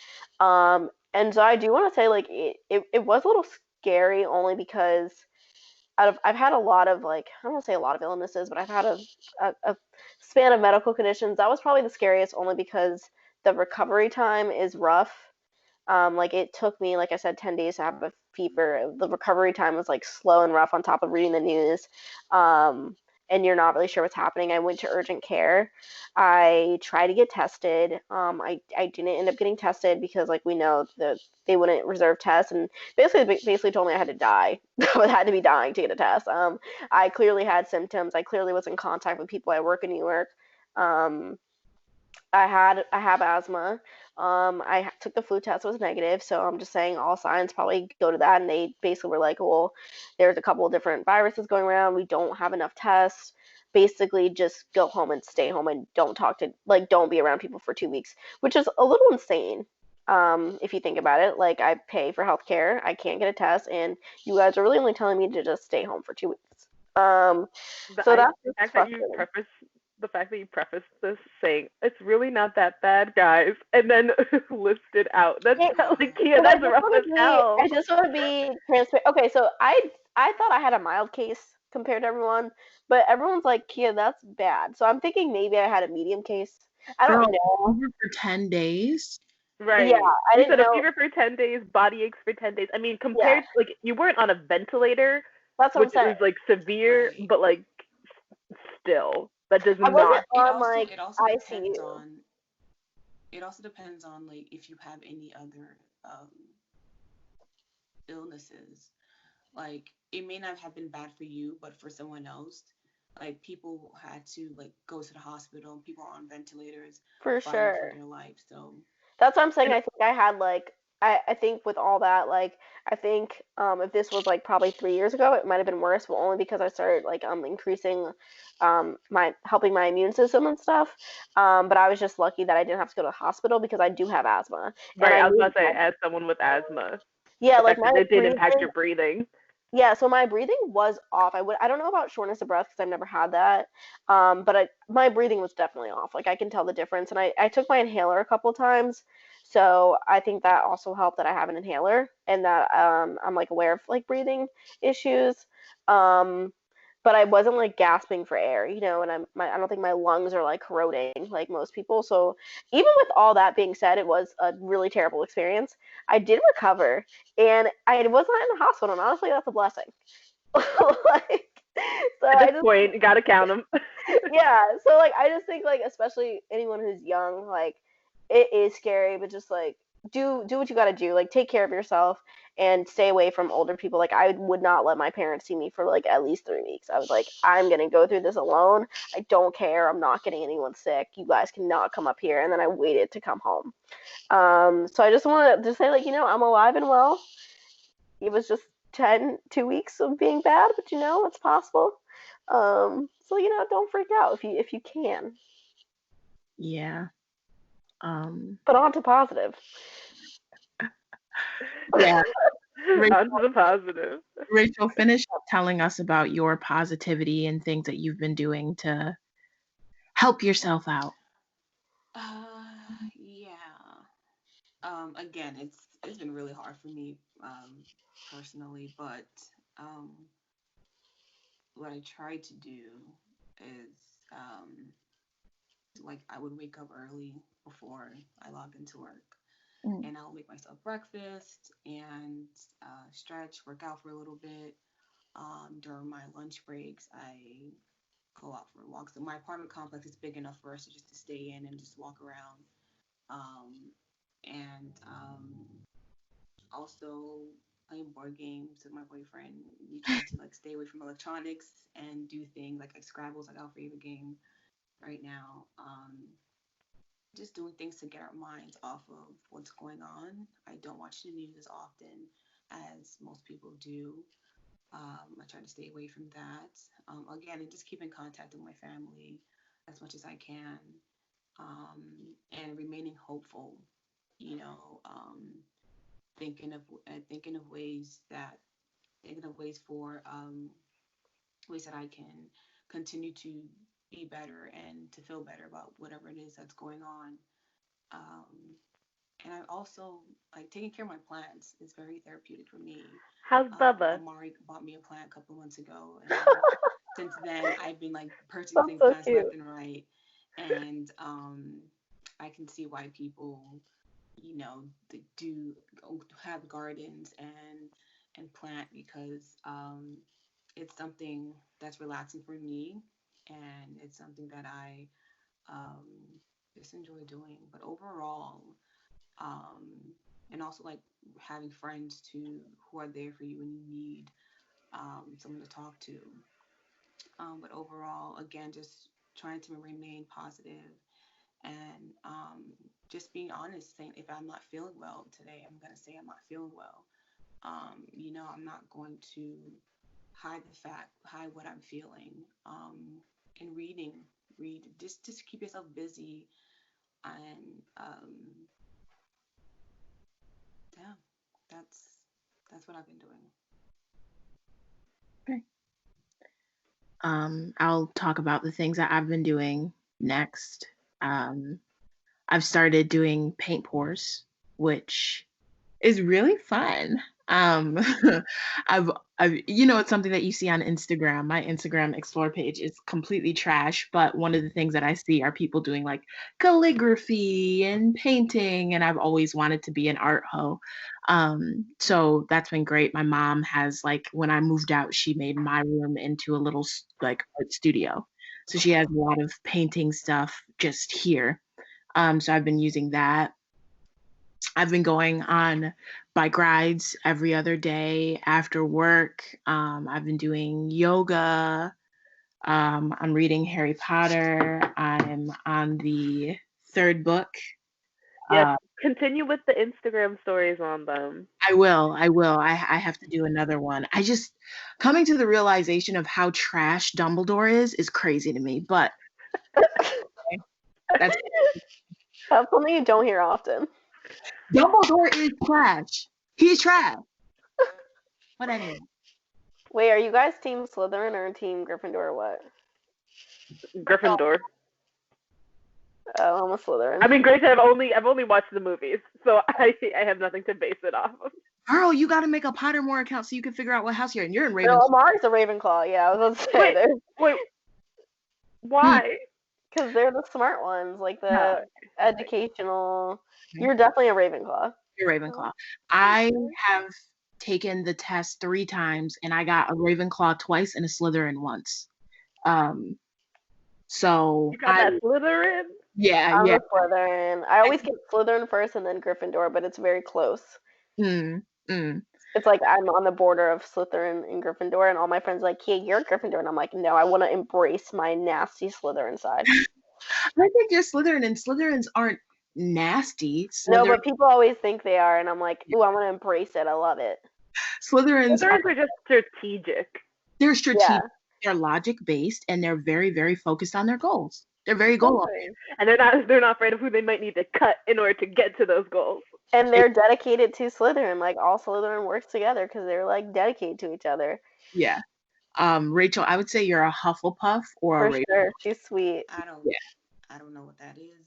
And so I do want to say like it was a little scary only because I've had a lot of like I don't want to say a lot of illnesses, but I've had a span of medical conditions. That was probably the scariest only because the recovery time is rough. Like it took me, like I said, 10 days to have a fever. The recovery time was like slow and rough on top of reading the news. And you're not really sure what's happening. I went to urgent care. I tried to get tested. I didn't end up getting tested because like we know that they wouldn't reserve tests and basically told me I had to die. I had to be dying to get a test. I clearly had symptoms. I clearly was in contact with people. I work in New York. Um, I have asthma. Took the flu test, it was negative, so I'm just saying all signs probably go to that. And they basically were like, well, there's a couple of different viruses going around. We don't have enough tests. Basically, just go home and stay home and don't be around people for 2 weeks, which is a little insane. If you think about it, like I pay for healthcare, I can't get a test, and you guys are really only telling me to just stay home for 2 weeks. The So I that's the just fact that you frustrating. preface the fact that you preface this saying it's really not that bad, guys, and then list it out. That's Yeah, like yeah, because I that's just rough want as to be, hell. I just want to be transparent. Okay, so I thought I had a mild case compared to everyone, but everyone's like, Kia, that's bad. So I'm thinking maybe I had a medium case. I don't Girl, know. over for 10 days? Yeah, Right. I You didn't said a know. fever for 10 days, body aches for 10 days. I mean, Yeah, compared like you weren't on a ventilator, that's what I'm which saying. is like severe, Right. but like still, that does I wasn't not. on like Depends ICU. on it also depends on like if you have any other illnesses. Like it may not have been bad for you, but for someone else, like people had to like go to the hospital and people are on ventilators For fighting for sure. their life. So That's what I'm saying. And I think I had like I think with all that, like I think if this was like probably 3 years ago, it might have been worse, but only because I started like increasing my helping my immune system and stuff. But I was just lucky that I didn't have to go to the hospital because I do have asthma. And right, I I was knew about to say, as someone with asthma, yeah, the like fact my that it did impact breathing your breathing. yeah, so my breathing was off. I don't know about shortness of breath because I've never had that. But my breathing was definitely off. Like I can tell the difference. And I took my inhaler a couple times. So I think that also helped that I have an inhaler and that I'm like aware of like breathing issues. Um, but I wasn't like gasping for air, and I don't think my lungs are like corroding like most people. So even with all that being said, it was a really terrible experience. I did recover and I was not in the hospital, and honestly, that's a blessing. Like, so At I this just, point, you gotta count them. yeah. So like, I just think like, especially anyone who's young, like, it is scary, but just like, do what you gotta do. Like, take care of yourself and stay away from older people. Like, I would not let my parents see me for like at least 3 weeks. I was like, I'm gonna go through this alone. I don't care. I'm not getting anyone sick. You guys cannot come up here. And then I waited to come home. So I just want to say, like, I'm alive and well. It was just 2 weeks of being bad, but it's possible. So don't freak out if you can. Yeah. Um, But on to positive. yeah. Rachel, On to the positive. Rachel, finish up telling us about your positivity and things that you've been doing to help yourself out. yeah. Again, it's been really hard for me personally, but um what I try to do is like I would wake up early before I log into work Mm. and I'll make myself breakfast and stretch, work out for a little bit. During my lunch breaks, I go out for walks. So my apartment complex is big enough for us to just to stay in and just walk around. Um, and also, playing board games with my boyfriend. We try to like stay away from electronics and do things like Scrabble's like our favorite game right now. Just doing things to get our minds off of what's going on. I don't watch the news as often as most people do. I try to stay away from that. Again, and just keep in contact with my family as much as I can, and remaining hopeful. You know, thinking of thinking of ways that thinking of ways that I can continue to be better and to feel better about whatever it is that's going on. Um, and I also like taking care of my plants is very therapeutic for me. How's Bubba? Amari bought me a plant a couple of months ago, and since then I've been like That's purchasing so plants cute. left and right, and I can see why people, do have gardens and plant because it's something that's relaxing for me, and it's something that I um, just enjoy doing. But overall, um, and also like having friends who are there for you when you need someone to talk to. But overall, again, just trying to remain positive and just being honest, saying if I'm not feeling well today, I'm gonna say I'm not feeling well. I'm not going to hide what I'm feeling. And read, just keep yourself busy, and yeah, that's that's what I've been doing. Okay. I'll talk about the things that I've been doing next. Um, I've started doing paint pours, which is really fun. Um, I've, it's something that you see on Instagram. My Instagram explore page is completely trash, but one of the things that I see are people doing like calligraphy and painting, and I've always wanted to be an art hoe. So that's been great. My mom has like when I moved out, she made my room into a little like art studio. So she has a lot of painting stuff just here. So I've been using that. I've been going on bike rides every other day after work. I've been doing yoga. I'm reading Harry Potter. I'm on the third book. Yes, Uh, continue with the Instagram stories on them. I will. I will. I have to do another one. I just coming to the realization of how trash Dumbledore is crazy to me. But that's That's something you don't hear often. Dumbledore is trash. He's trash. But anyway, Wait, are you guys Team Slytherin or Team Gryffindor or what? Gryffindor. Oh, I'm a Slytherin. I mean, granted, I've only watched the movies, so I have nothing to base it off of. girl, you got to make a Pottermore account so you can figure out what house you're in. You're in No, Ravenclaw. Amari's a Ravenclaw. Yeah, I was about to say Wait, why? because they're the smart ones, like the educational. Okay. You're definitely a Ravenclaw. You're Ravenclaw. I have taken the test 3 times and I got a Ravenclaw twice and a Slytherin once. So You got that Slytherin? yeah, I'm yeah. a Slytherin. I always get Slytherin first and then Gryffindor, but it's very close. Mm, mm. It's like I'm on the border of Slytherin and Gryffindor, and all my friends are like, "Yeah, you're a Gryffindor," and I'm like, "No, I want to embrace my nasty Slytherin side." I think you're Slytherin and Slytherins aren't nasty. No, but people always think they are, and I'm like, "Ooh, I want to embrace it. I love it." Slytherins Slytherins are just strategic. they're strategic, Yeah. they're logic based, and they're very, very focused on their goals. They're very goal oriented. And they're not afraid of who they might need to cut in order to get to those goals. And they're dedicated to Slytherin. Like all Slytherin works together because they're like dedicated to each other. Yeah. Rachel, I would say you're a Hufflepuff or For a Ravenclaw. sure, she's sweet. I don't know what that is.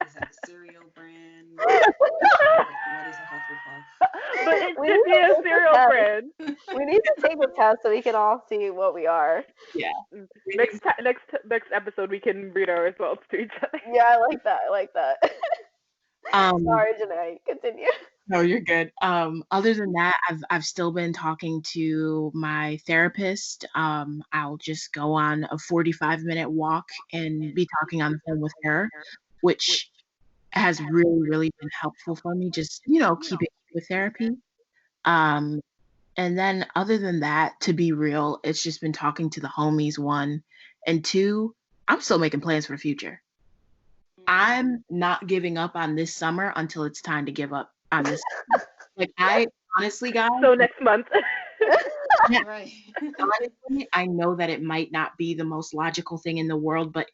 Is that a cereal brand? What is a Hufflepuff? But it should be a cereal brand. We need to take the test so we can all see what we are. Yeah. Next episode we can read our results to each other. Yeah, I like that. I like that. Sorry, Janae. Continue. No, you're good. Other than that, I've still been talking to my therapist. I'll just go on a 45-minute walk and be talking on the phone with her, which has really, really been helpful for me. Just, keeping with therapy. Um, and then other than that, to be real, it's just been talking to the homies, one, and two, I'm still making plans for the future. I'm not giving up on this summer until it's time to give up on this. Like I honestly, guys, So next month. yeah, Right. honestly, I know that it might not be the most logical thing in the world, but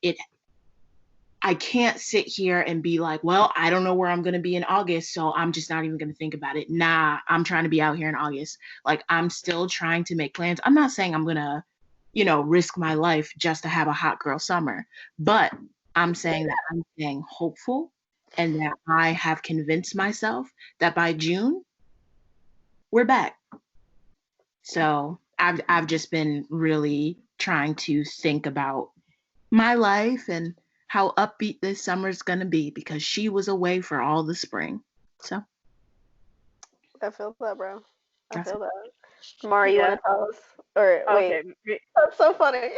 I can't sit here and be like, well, I don't know where I'm going to be in August, so I'm just not even going to think about it. Nah, I'm trying to be out here in August. Like, I'm still trying to make plans. I'm not saying I'm going to, risk my life just to have a hot girl summer, but I'm saying that I'm staying hopeful and that I have convinced myself that by June, we're back. So I've just been really trying to think about my life and how upbeat this summer's gonna be because she was away for all the spring. So I feel that, bro. I that's feel that. Amari, you want Yeah. to tell us? Or wait, Okay. that's so funny.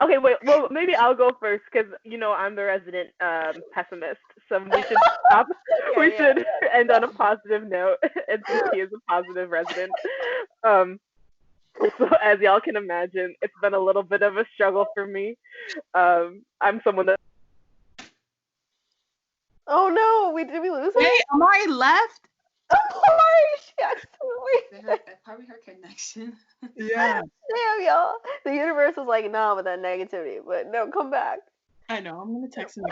Okay, wait. Well, maybe I'll go first because I'm the resident pessimist. So we should stop. We Okay, yeah. should end on a positive note, and since he is a positive resident, um, so as y'all can imagine, it's been a little bit of a struggle for me. I'm someone that Oh no, did we lose her? Hey, Amari left. Amari, she Her, accidentally. probably her connection. Yeah, Damn, y'all. The universe was like, nah, with that negativity, but no, come back. I know. I'm gonna text him.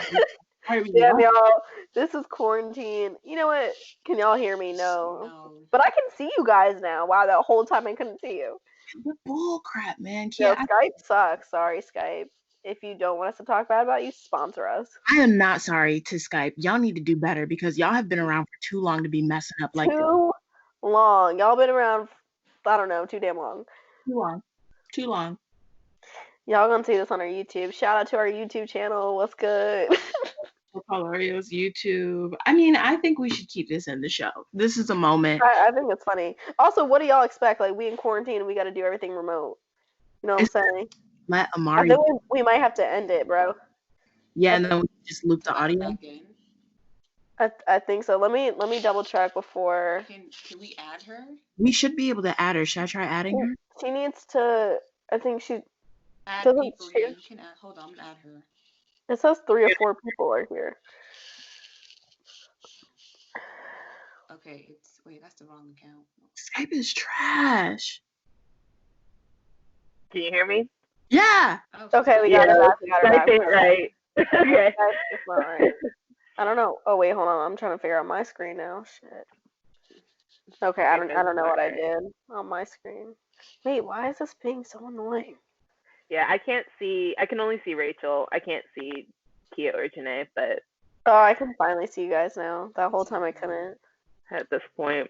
Why are we Damn, left? y'all. This is quarantine. You know what? Can y'all hear me? No. No. But I can see you guys now. Wow, that whole time I couldn't see you. The bull crap, man. Yo, Can't Skype sucks. Sorry, Skype. If you don't want us to talk bad about you, sponsor us. I am not sorry to Skype. Y'all need to do better because y'all have been around for too long to be messing up like this. Too long. Y'all been around, I don't know, too damn long. Too long. Too long. Y'all gonna see this on our YouTube. Shout out to our YouTube channel. What's good? Hilarious YouTube. I mean, I think we should keep this in the show. This is a moment. I think it's funny. Also, what do y'all expect? Like, we in quarantine and we got to do everything remote. You know what I'm saying? Let I Amari. think we might have to end it, bro. Yeah, and then we just loop the Put her audio. back in. I think so. Let me double check before. Can we add her? We should be able to add her. Should I try adding her? She needs to. I think she Add doesn't. people. Yeah, you can add. Hold on, I'm gonna add her. It says 3 or 4 people are here. Okay, wait, that's the wrong account. Skype is trash. Can you hear me? Yeah. Oh, Okay, we got her back. We got her back. Skype ain't right. Okay. It's not right. I don't know. Oh wait, hold on. I'm trying to figure out my screen now. Shit. Okay, I don't know what I did on my screen. Wait, why is this being so annoying? Yeah, I can only see Rachel. I can't see Kia or Janae, but Oh, I can finally see you guys now. That whole time I couldn't. at this point.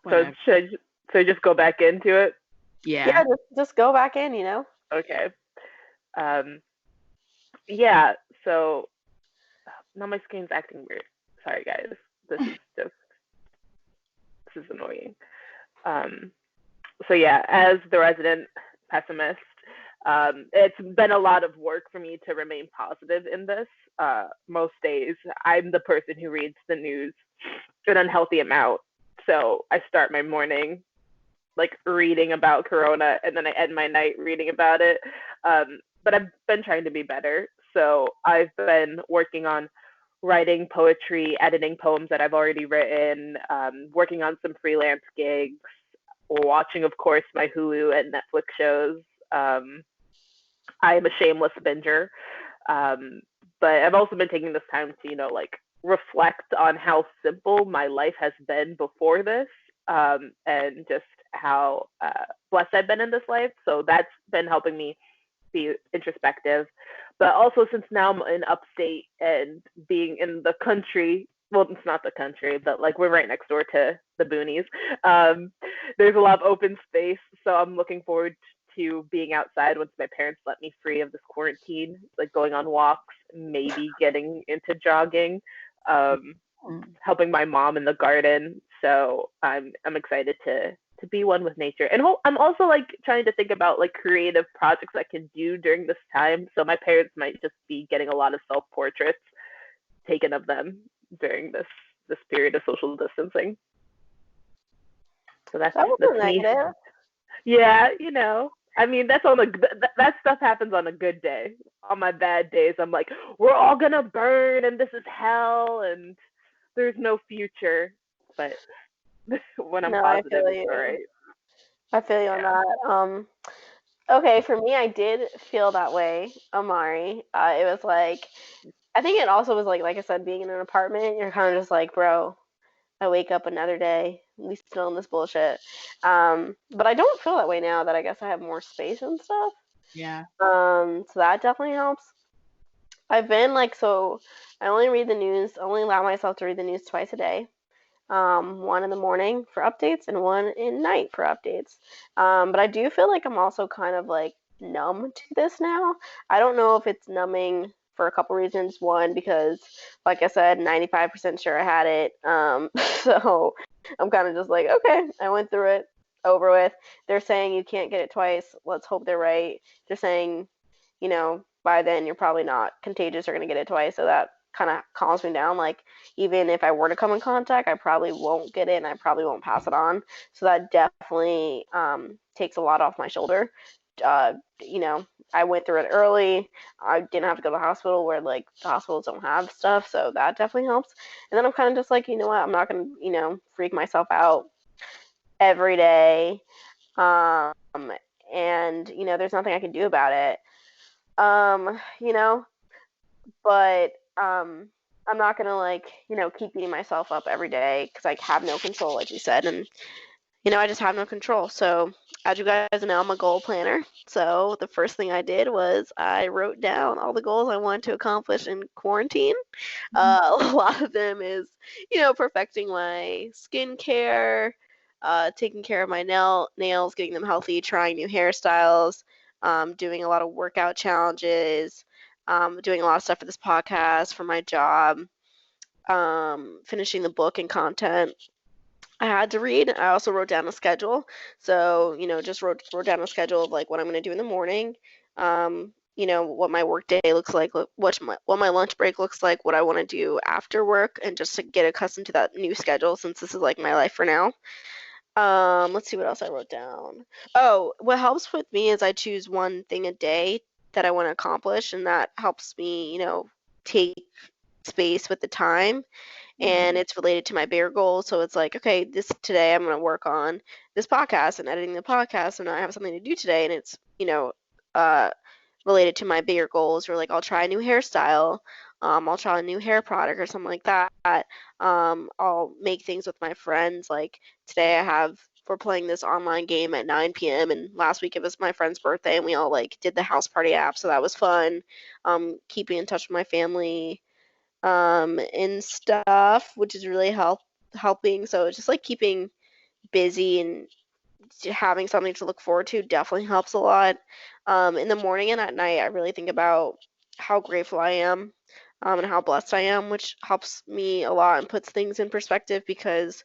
Whatever. So should I just go back into it? Yeah. Yeah, just go back in, you know? Okay. Yeah, so now my screen's acting weird. Sorry guys. This is annoying. So yeah, as the resident pessimist, it's been a lot of work for me to remain positive in this. Most days, I'm the person who reads the news an unhealthy amount. So I start my morning like reading about Corona, and then I end my night reading about it. But I've been trying to be better. So I've been working on writing poetry, editing poems that I've already written, working on some freelance gigs, watching, of course, my Hulu and Netflix shows. I am a shameless binger. But I've also been taking this time to, like reflect on how simple my life has been before this, and just how blessed I've been in this life. So that's been helping me be introspective. But also, since now I'm in upstate and being in the country, well, it's not the country, but like we're right next door to the boonies. There's a lot of open space, so I'm looking forward to being outside once my parents let me free of this quarantine, like going on walks, maybe getting into jogging, helping my mom in the garden. So I'm excited to be one with nature, and I'm also like trying to think about like creative projects I can do during this time. So my parents might just be getting a lot of self portraits taken of them during this period of social distancing. So that's That wasn't me. negative. Yeah, you know. I mean, that's on that stuff happens on a good day. On my bad days, I'm like, we're all gonna burn, and this is hell, and there's no future. But when I'm No, I positive, feel it's all you. right. I feel you on Yeah. that. Okay, for me, I did feel that way, Amari. It was like, I think it also was like I said, being in an apartment, you're kind of just like, bro, I wake up another day, we still in this bullshit. But I don't feel that way now that I guess I have more space and stuff. Yeah. So that definitely helps. I've been like, so I only read the news, only allow myself to read the news twice a day. One in the morning for updates and one in night for updates. But I do feel like I'm also kind of like numb to this now. I don't know if it's numbing for a couple reasons. One, because like I said, 95% sure I had it. So I'm kind of just like, okay, I went through it, over with. They're saying you can't get it twice. Let's hope they're right. They're saying, by then you're probably not contagious or going to get it twice. So that kind of calms me down. Like, even if I were to come in contact, I probably won't get it and I probably won't pass it on. So that definitely takes a lot off my shoulder. Uh, you know, I went through it early. I didn't have to go to the hospital where like the hospitals don't have stuff. So that definitely helps. And then I'm kind of just like, you know what? I'm not going to, freak myself out every day. Um, and, there's nothing I can do about it. Um, you know, but I'm not gonna like keep beating myself up every day because I have no control, like you said, and I just have no control. So as you guys know, I'm a goal planner. So the first thing I did was I wrote down all the goals I wanted to accomplish in quarantine. Mhm. A lot of them is perfecting my skincare, taking care of my nails, getting them healthy, trying new hairstyles, doing a lot of workout challenges, doing a lot of stuff for this podcast, for my job, finishing the book and content I had to read. I also wrote down a schedule. So, just wrote down a schedule of like what I'm going to do in the morning, what my work day looks like, what my lunch break looks like, what I want to do after work, and just to get accustomed to that new schedule since this is like my life for now. Let's see what else I wrote down. Oh, what helps with me is I choose one thing a day that I want to accomplish, and that helps me, take space with the time, and it's related to my bigger goals. So it's like, okay, this today I'm going to work on this podcast and editing the podcast, and I have something to do today, and it's uh, related to my bigger goals. Or like I'll try a new hairstyle, I'll try a new hair product or something like that. I'll make things with my friends. Like today we're playing this online game at 9 p.m. and last week it was my friend's birthday and we all like did the house party app, so that was fun. Keeping in touch with my family and stuff, which is really helping. So it's just like keeping busy and having something to look forward to definitely helps a lot. In the morning and at night, I really think about how grateful I am, and how blessed I am, which helps me a lot and puts things in perspective because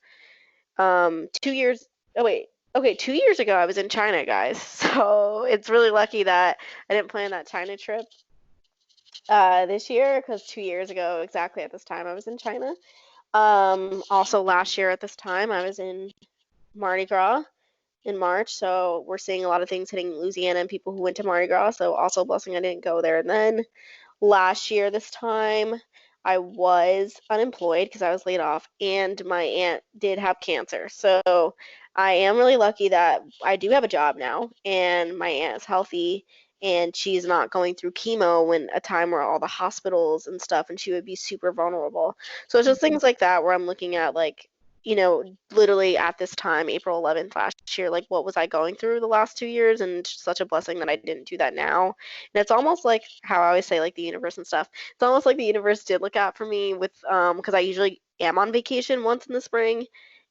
2 years, oh wait, okay, 2 years ago I was in China, guys. So it's really lucky that I didn't plan that China trip this year because 2 years ago, exactly at this time, I was in China. Also last year at this time, I was in Mardi Gras in March, so we're seeing a lot of things hitting Louisiana and people who went to Mardi Gras, so also a blessing I didn't go there. And then last year this time, I was unemployed because I was laid off, and my aunt did have cancer. So I am really lucky that I do have a job now, and my aunt is healthy, and she's not going through chemo when a time where all the hospitals and stuff, and she would be super vulnerable. So it's just things like that where I'm looking at like, literally at this time, April 11th last year, like what was I going through the last 2 years, and it's such a blessing that I didn't do that now. And it's almost like how I always say, like the universe and stuff. It's almost like the universe did look out for me with, because I usually am on vacation once in the spring,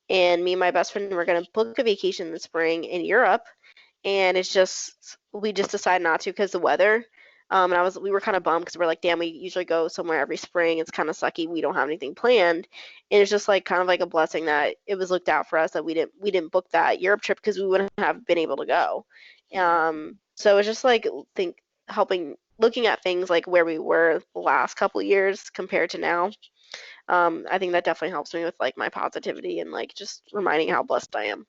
and me and my best friend were gonna book a vacation in the spring in Europe, and it's just we just decided not to because the weather. And we were kind of bummed because we're like, damn, we usually go somewhere every spring. It's kind of sucky. We don't have anything planned, and it's just like kind of like a blessing that it was looked out for us that we didn't book that Europe trip because we wouldn't have been able to go. So it's just like think helping looking at things like where we were the last couple years compared to now. I think that definitely helps me with like my positivity and like just reminding how blessed I am.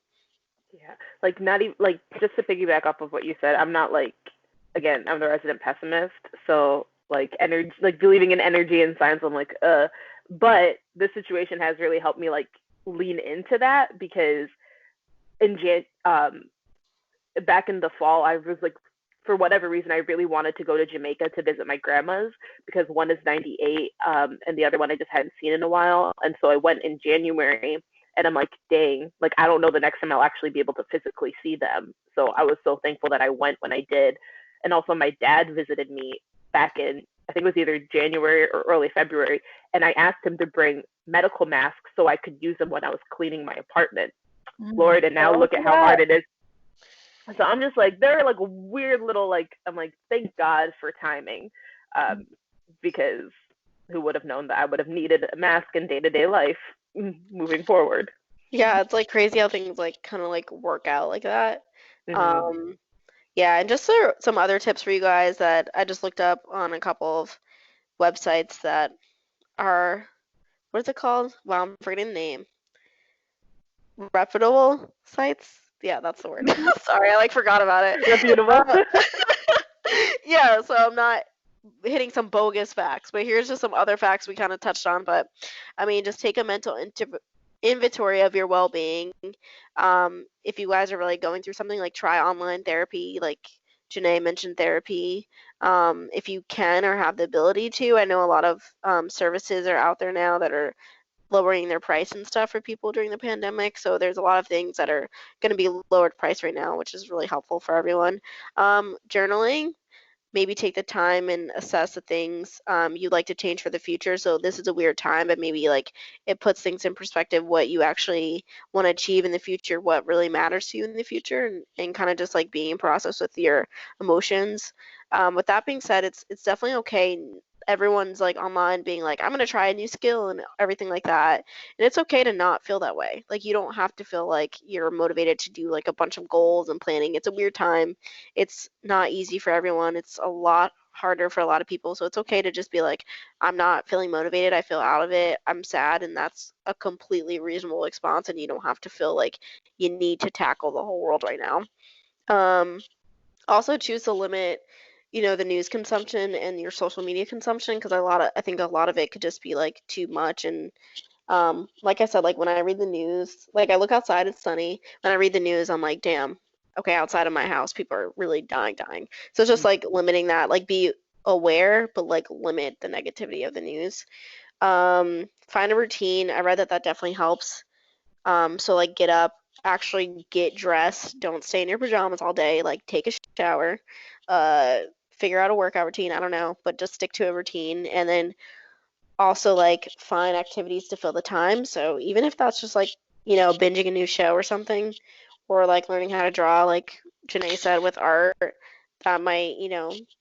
Yeah, like not even like just to piggyback off of what you said, I'm not like again, I'm the resident pessimist, so like energy, like believing in energy and science, I'm like, but this situation has really helped me like lean into that because in back in the fall, I was like, for whatever reason, I really wanted to go to Jamaica to visit my grandma's because one is 98, and the other one I just hadn't seen in a while. And so I went in January, and I'm like, dang, like I don't know the next time I'll actually be able to physically see them. So I was so thankful that I went when I did. And also, my dad visited me back in, I think it was either January or early February, and I asked him to bring medical masks so I could use them when I was cleaning my apartment. Mm. Lord, and now Oh, look look at at how that. hard it is. So I'm just like, there are like weird little like, I'm like, thank God for timing, because who would have known that I would have needed a mask in day-to-day life moving forward. Yeah, it's like crazy how things like kind of like work out like that. Mm-hmm. Um, yeah, and just some other tips for you guys that I just looked up on a couple of websites that are, what is it called? Wow, I'm forgetting the name. Reputable sites? Yeah, that's the word. Mhm. Sorry, I like forgot about it. Reputable. Uh, yeah, so I'm not hitting some bogus facts, but here's just some other facts we kind of touched on. But I mean, just take a mental inventory of your well-being. If you guys are really going through something, like try online therapy, like Janae mentioned therapy. If you can or have the ability to, I know a lot of services are out there now that are lowering their price and stuff for people during the pandemic. So there's a lot of things that are going to be lowered price right now, which is really helpful for everyone. Journaling, maybe take the time and assess the things you'd like to change for the future. So this is a weird time, but maybe like it puts things in perspective, what you actually want to achieve in the future, what really matters to you in the future, and kind of just like being in process with your emotions. With that being said, it's definitely okay. Everyone's like online being like, I'm gonna try a new skill and everything like that. And it's okay to not feel that way. Like you don't have to feel like you're motivated to do like a bunch of goals and planning. It's a weird time. It's not easy for everyone. It's a lot harder for a lot of people. So it's okay to just be like, I'm not feeling motivated. I feel out of it. I'm sad. And that's a completely reasonable response. And you don't have to feel like you need to tackle the whole world right now. Um, Also choose to limit, the news consumption and your social media consumption, because I think a lot of it could just be like too much. And like I said, like when I read the news, like I look outside, it's sunny. When I read the news, I'm like, damn, okay, outside of my house, people are really dying. So it's just like limiting that, like be aware, but like limit the negativity of the news. Find a routine. I read that that definitely helps. So like get up, actually get dressed. Don't stay in your pajamas all day. Like take a shower. Uh, Figure out a workout routine. I don't know, but just stick to a routine. And then also like find activities to fill the time. So even if that's just like, binging a new show or something, or like learning how to draw, like Janae said with art, that might,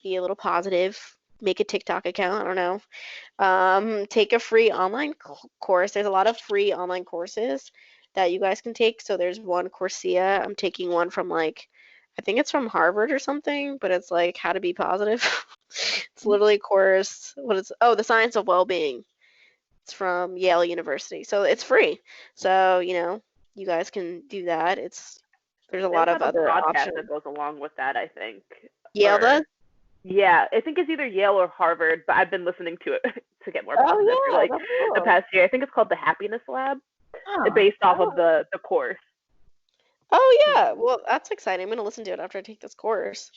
be a little positive. Make a TikTok account. I don't know. Take a free online course. There's a lot of free online courses that you guys can take. So there's one Coursera. I'm taking one from like, I think it's from Harvard or something, but it's like how to be positive. It's literally a course. The Science of Well-Being. It's from Yale University. So it's free. So, you guys can do that. There's a They lot also of have a other podcast options. that goes along with that, I think. Yale Or does? yeah, I think it's either Yale or Harvard, but I've been listening to it to get more positive for Oh yeah, like that's the cool. past year. I think it's called the Happiness Lab, Oh, based off of Oh. the course. Oh yeah. Well, that's exciting. I'm gonna listen to it after I take this course.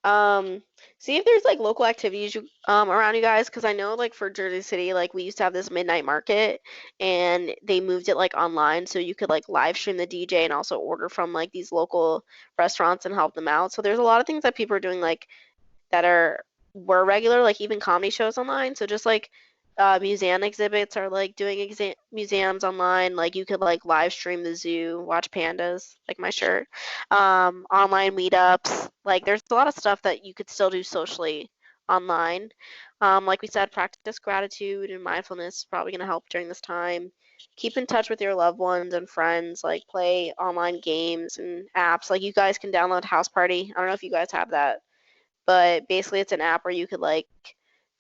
Um, See if there's like local activities around you guys, because I know like for Jersey City, like we used to have this midnight market, and they moved it like online, so you could like live stream the DJ and also order from like these local restaurants and help them out. So there's a lot of things that people are doing like that were regular, like even comedy shows online. So just like museum exhibits are like doing museums online. Like you could like live stream the zoo, watch pandas, like my shirt. Online meetups. Like there's a lot of stuff that you could still do socially online. Like we said, practice gratitude and mindfulness is probably going to help during this time. Keep in touch with your loved ones and friends. Like play online games and apps. Like you guys can download House Party. I don't know if you guys have that, but basically it's an app where you could like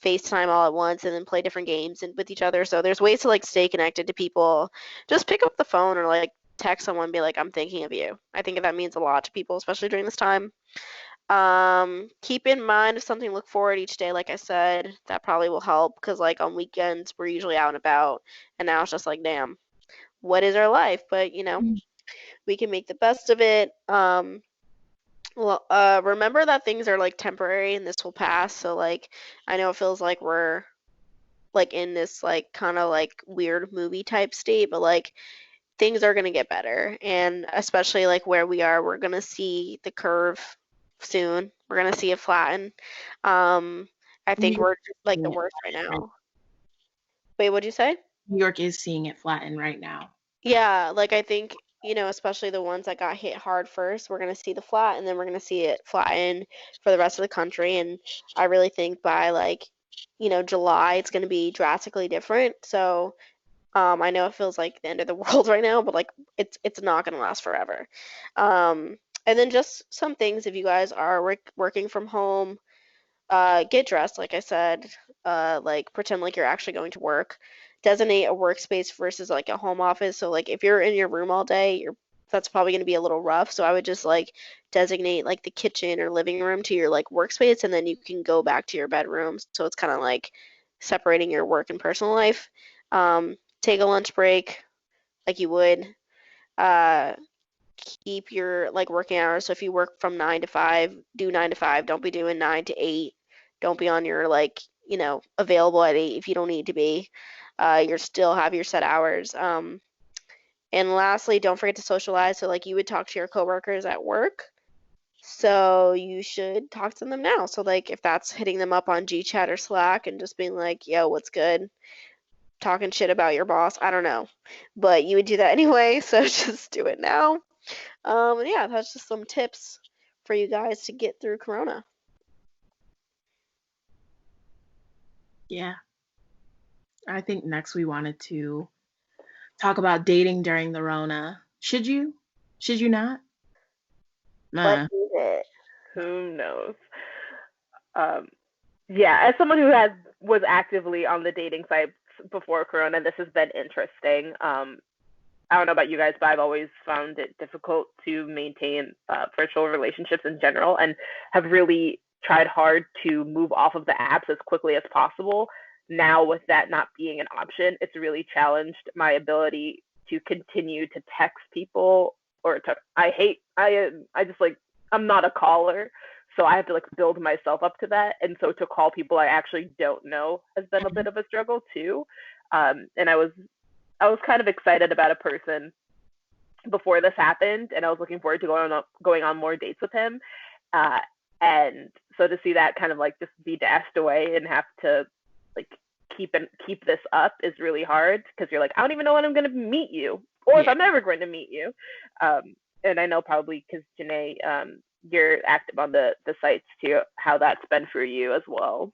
FaceTime all at once and then play different games and with each other. So there's ways to like stay connected to people. Just pick up the phone or like text someone and be like, I'm thinking of you. I think that means a lot to people, especially during this time. Keep in mind if something to look forward each day, like I said, that probably will help because like on weekends we're usually out and about, and now it's just like, damn, what is our life? But we can make the best of it. Remember that things are like temporary and this will pass. So like I know it feels like we're like in this like kind of like weird movie type state, but like things are gonna get better. And especially like where we are, we're gonna see the curve soon. We're gonna see it flatten. I New think York we're just like the seeing it worst right flatten right now. Wait, what'd you say? New York is seeing it flatten right now. Yeah, like I think, especially the ones that got hit hard first, we're gonna see the flat and then we're gonna see it flatten for the rest of the country. And I really think by like, July it's gonna be drastically different. So, I know it feels like the end of the world right now, but like it's not gonna last forever. And then just some things if you guys are working from home, get dressed, like I said, like pretend like you're actually going to work. Designate a workspace versus like a home office. So like if you're in your room all day, that's probably going to be a little rough. So I would just like designate like the kitchen or living room to your like workspace, and then you can go back to your bedroom. So it's kind of like separating your work and personal life. Take a lunch break like you would. Uh, Keep your like working hours. So if you work from 9 to 5, do 9 to 5. Don't be doing 9 to 8. Don't be on your like, available at 8 if you don't need to be. You're still have your set hours. And lastly, don't forget to socialize. So like you would talk to your coworkers at work. So you should talk to them now. So like if that's hitting them up on GChat or Slack and just being like, yo, what's good? Talking shit about your boss. I don't know. But you would do that anyway, so just do it now. Yeah, that's just some tips for you guys to get through Corona. Yeah. I think next we wanted to talk about dating during the Rona. Should you? Should you not? What Uh, is it? Who knows? Um, yeah, as someone who was actively on the dating sites before Corona, this has been interesting. I don't know about you guys, but I've always found it difficult to maintain virtual relationships in general, and have really tried hard to move off of the apps as quickly as possible. Now, with that not being an option, it's really challenged my ability to continue to text people or to. I just like I'm not a caller, so I have to like build myself up to that, and so to call people I actually don't know has been a bit of a struggle too. And I was kind of excited about a person before this happened, and I was looking forward to going on more dates with him. Uh, and so to see that kind of like just be dashed away and have to like keep this up is really hard, because you're like, I don't even know when I'm going to meet you, or if yeah. I'm ever going to meet you. And I know probably because Janae, you're active on the sites too, how that's been for you as well.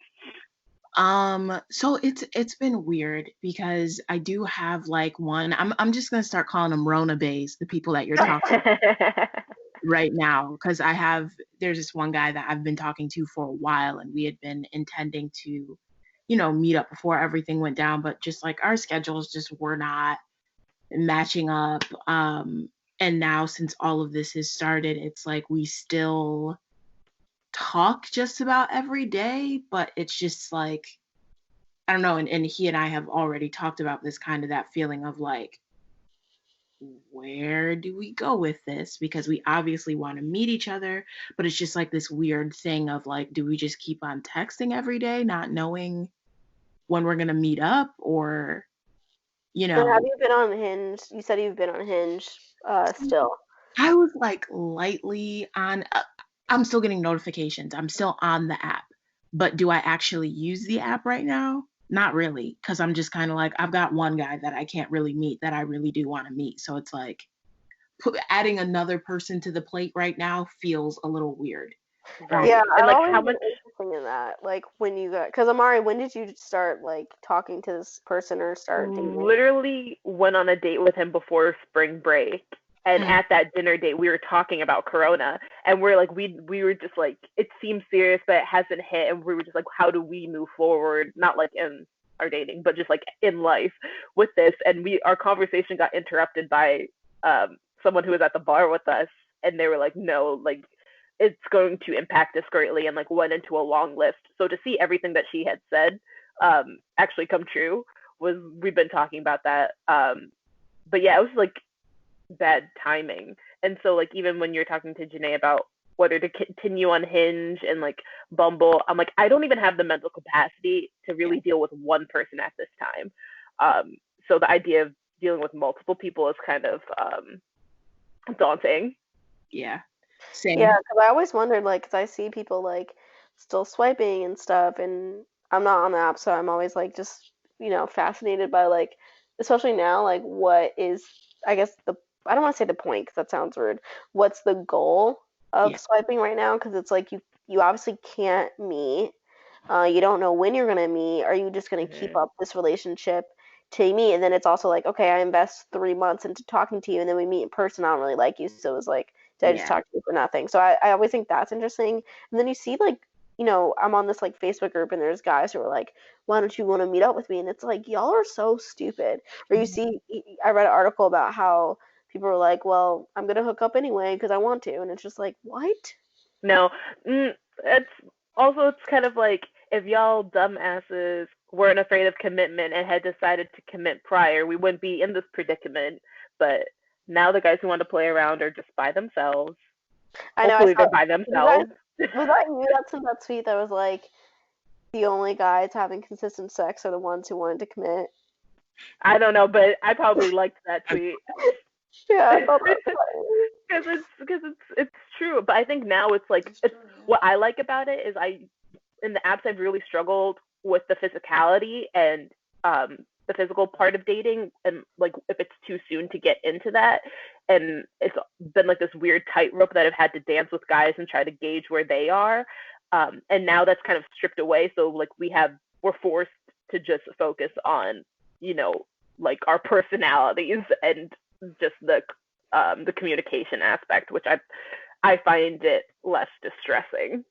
So it's been weird because I do have like one. I'm just gonna start calling them Rona Bays, the people that you're talking right now, because there's this one guy that I've been talking to for a while, and we had been intending to, meet up before everything went down, but just like our schedules just were not matching up. And now since all of this has started, it's like we still talk just about every day, but it's just like I don't know, and he and I have already talked about this kind of that feeling of like, where do we go with this? Because we obviously want to meet each other, but it's just like this weird thing of like, do we just keep on texting every day, not knowing when we're gonna meet up, or you So have know, you been on Hinge? You said you've been on Hinge still. I was like lightly on. I'm still getting notifications. I'm still on the app, but do I actually use the app right now? Not really, because I'm just kind of like I've got one guy that I can't really meet that I really do want to meet. So it's like adding another person to the plate right now feels a little weird. Right. Yeah, And I've like always how been much interested in that. Like when you got, because Amari, when did you start like talking to this person or start dating? literally went on a date with him before spring break. And Mm. at that dinner date, we were talking about Corona, and we're like, we were just like, it seems serious, but it hasn't hit, and we were just like, how do we move forward? Not like in our dating, but just like in life with this. And our conversation got interrupted by someone who was at the bar with us, and they were like, no, like it's going to impact us greatly, and like went into a long list. So to see everything that she had said actually come true was, we've been talking about that. But yeah, it was like bad timing. And so like even when you're talking to Janae about whether to continue on Hinge and like Bumble, I'm like, I don't even have the mental capacity to really deal with one person at this time. So the idea of dealing with multiple people is kind of daunting. Yeah. Same. Yeah, because I always wondered, like, because I see people like still swiping and stuff, and I'm not on the app, so I'm always like just fascinated by like, especially now, like what is, I guess I don't want to say the point because that sounds rude. What's the goal of Yeah. swiping right now? Because it's like you obviously can't meet. You don't know when you're gonna meet. Are you just gonna keep up this relationship to meet? And then it's also like, okay, I invest 3 months into talking to you, and then we meet in person. I don't really like you, so it's like, did I just Yeah. talk to you for nothing? So I always think that's interesting. And then you see like, I'm on this like Facebook group, and there's guys who are like, why don't you want to meet up with me? And it's like, y'all are so stupid. Or you see, I read an article about how people are like, well, I'm gonna hook up anyway because I want to, and it's just like, what? No, it's also, it's kind of like if y'all dumbasses weren't afraid of commitment and had decided to commit prior, we wouldn't be in this predicament. But now the guys who want to play around are just by themselves. I know. I Hopefully saw. they're by themselves. Was that you that sent that tweet that was like, the only guys having consistent sex are the ones who wanted to commit? I don't know, but I probably liked that tweet. Yeah, I thought that was funny. Because it's true. But I think now it's like, what I like about it is in the apps I've really struggled with the physicality and the physical part of dating, and like if it's too soon to get into that, and it's been like this weird tightrope that I've had to dance with guys and try to gauge where they are. And now that's kind of stripped away, so like we're forced to just focus on like our personalities and just the communication aspect, which I find it less distressing.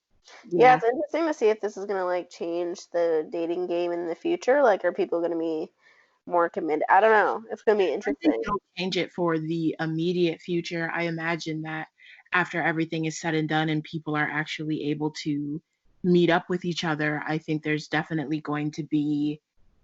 Yeah, it's interesting to see if this is gonna like change the dating game in the future. Like, are people gonna be more committed? I don't know. It's gonna be I think interesting. it'll change it for the immediate future. I imagine that after everything is said and done and people are actually able to meet up with each other, I think there's definitely going to be,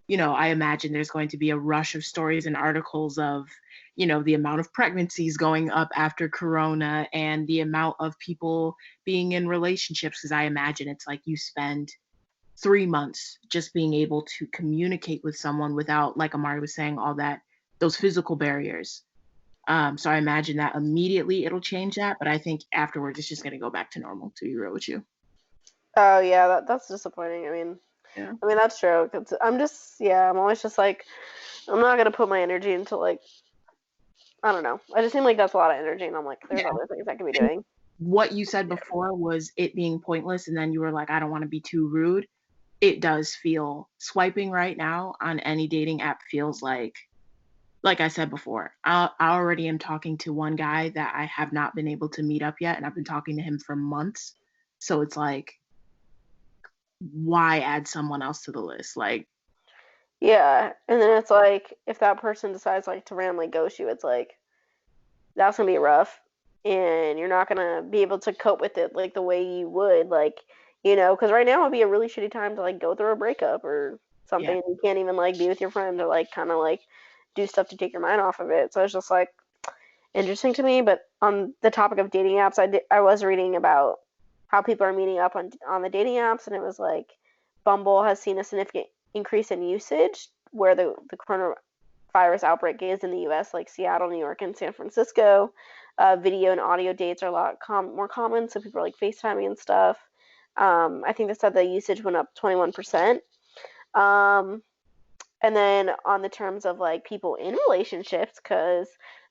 I imagine there's going to be a rush of stories and articles of, the amount of pregnancies going up after Corona and the amount of people being in relationships. Because I imagine it's like you spend 3 months just being able to communicate with someone without, like Amari was saying, all that, those physical barriers. So I imagine that immediately it'll change that, but I think afterwards it's just going to go back to normal, to be real with you. Oh yeah, that's disappointing. Yeah. I mean that's true. 'Cause I'm always just like, I'm not gonna put my energy into like, I don't know. I just seem like that's a lot of energy, and I'm like, there's Yeah. other things I could be And doing. what you said before was it being pointless, and then you were like, I don't want to be too rude. It does feel, swiping right now on any dating app feels like I said before, I already am talking to one guy that I have not been able to meet up yet, and I've been talking to him for months. So it's like, why add someone else to the list? Like, Yeah, and then it's like if that person decides like to randomly ghost you, it's like that's gonna be rough, and you're not gonna be able to cope with it like the way you would, like, because right now would be a really shitty time to like go through a breakup or yeah, something. You can't even like be with your friend or like kind of like do stuff to take your mind off of it. So it's just like interesting to me. But on the topic of dating apps, I was reading about how people are meeting up on the dating apps, and it was like Bumble has seen a significant increase in usage where the coronavirus outbreak is in the U.S., like Seattle, New York, and San Francisco. Video and audio dates are a lot more common, so people are like FaceTiming and stuff. I think they said the usage went up 21%. Um, and then on the terms of like people in relationships, because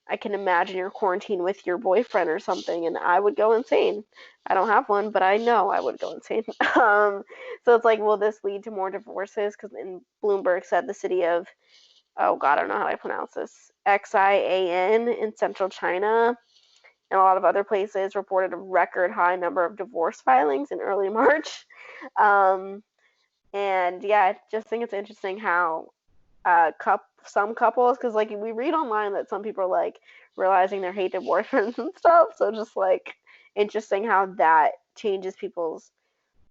I can imagine you're quarantined with your boyfriend or something, and I would go insane. I don't have one, but I know I would go insane. So it's like, will this lead to more divorces? Because in Bloomberg said the city of, oh God, I don't know how I pronounce this, Xi'an in central China and a lot of other places reported a record high number of divorce filings in early March. And yeah, I just think it's interesting how some couples, because like we read online that some people are like realizing they hate their boyfriends and stuff. So just like interesting how that changes people's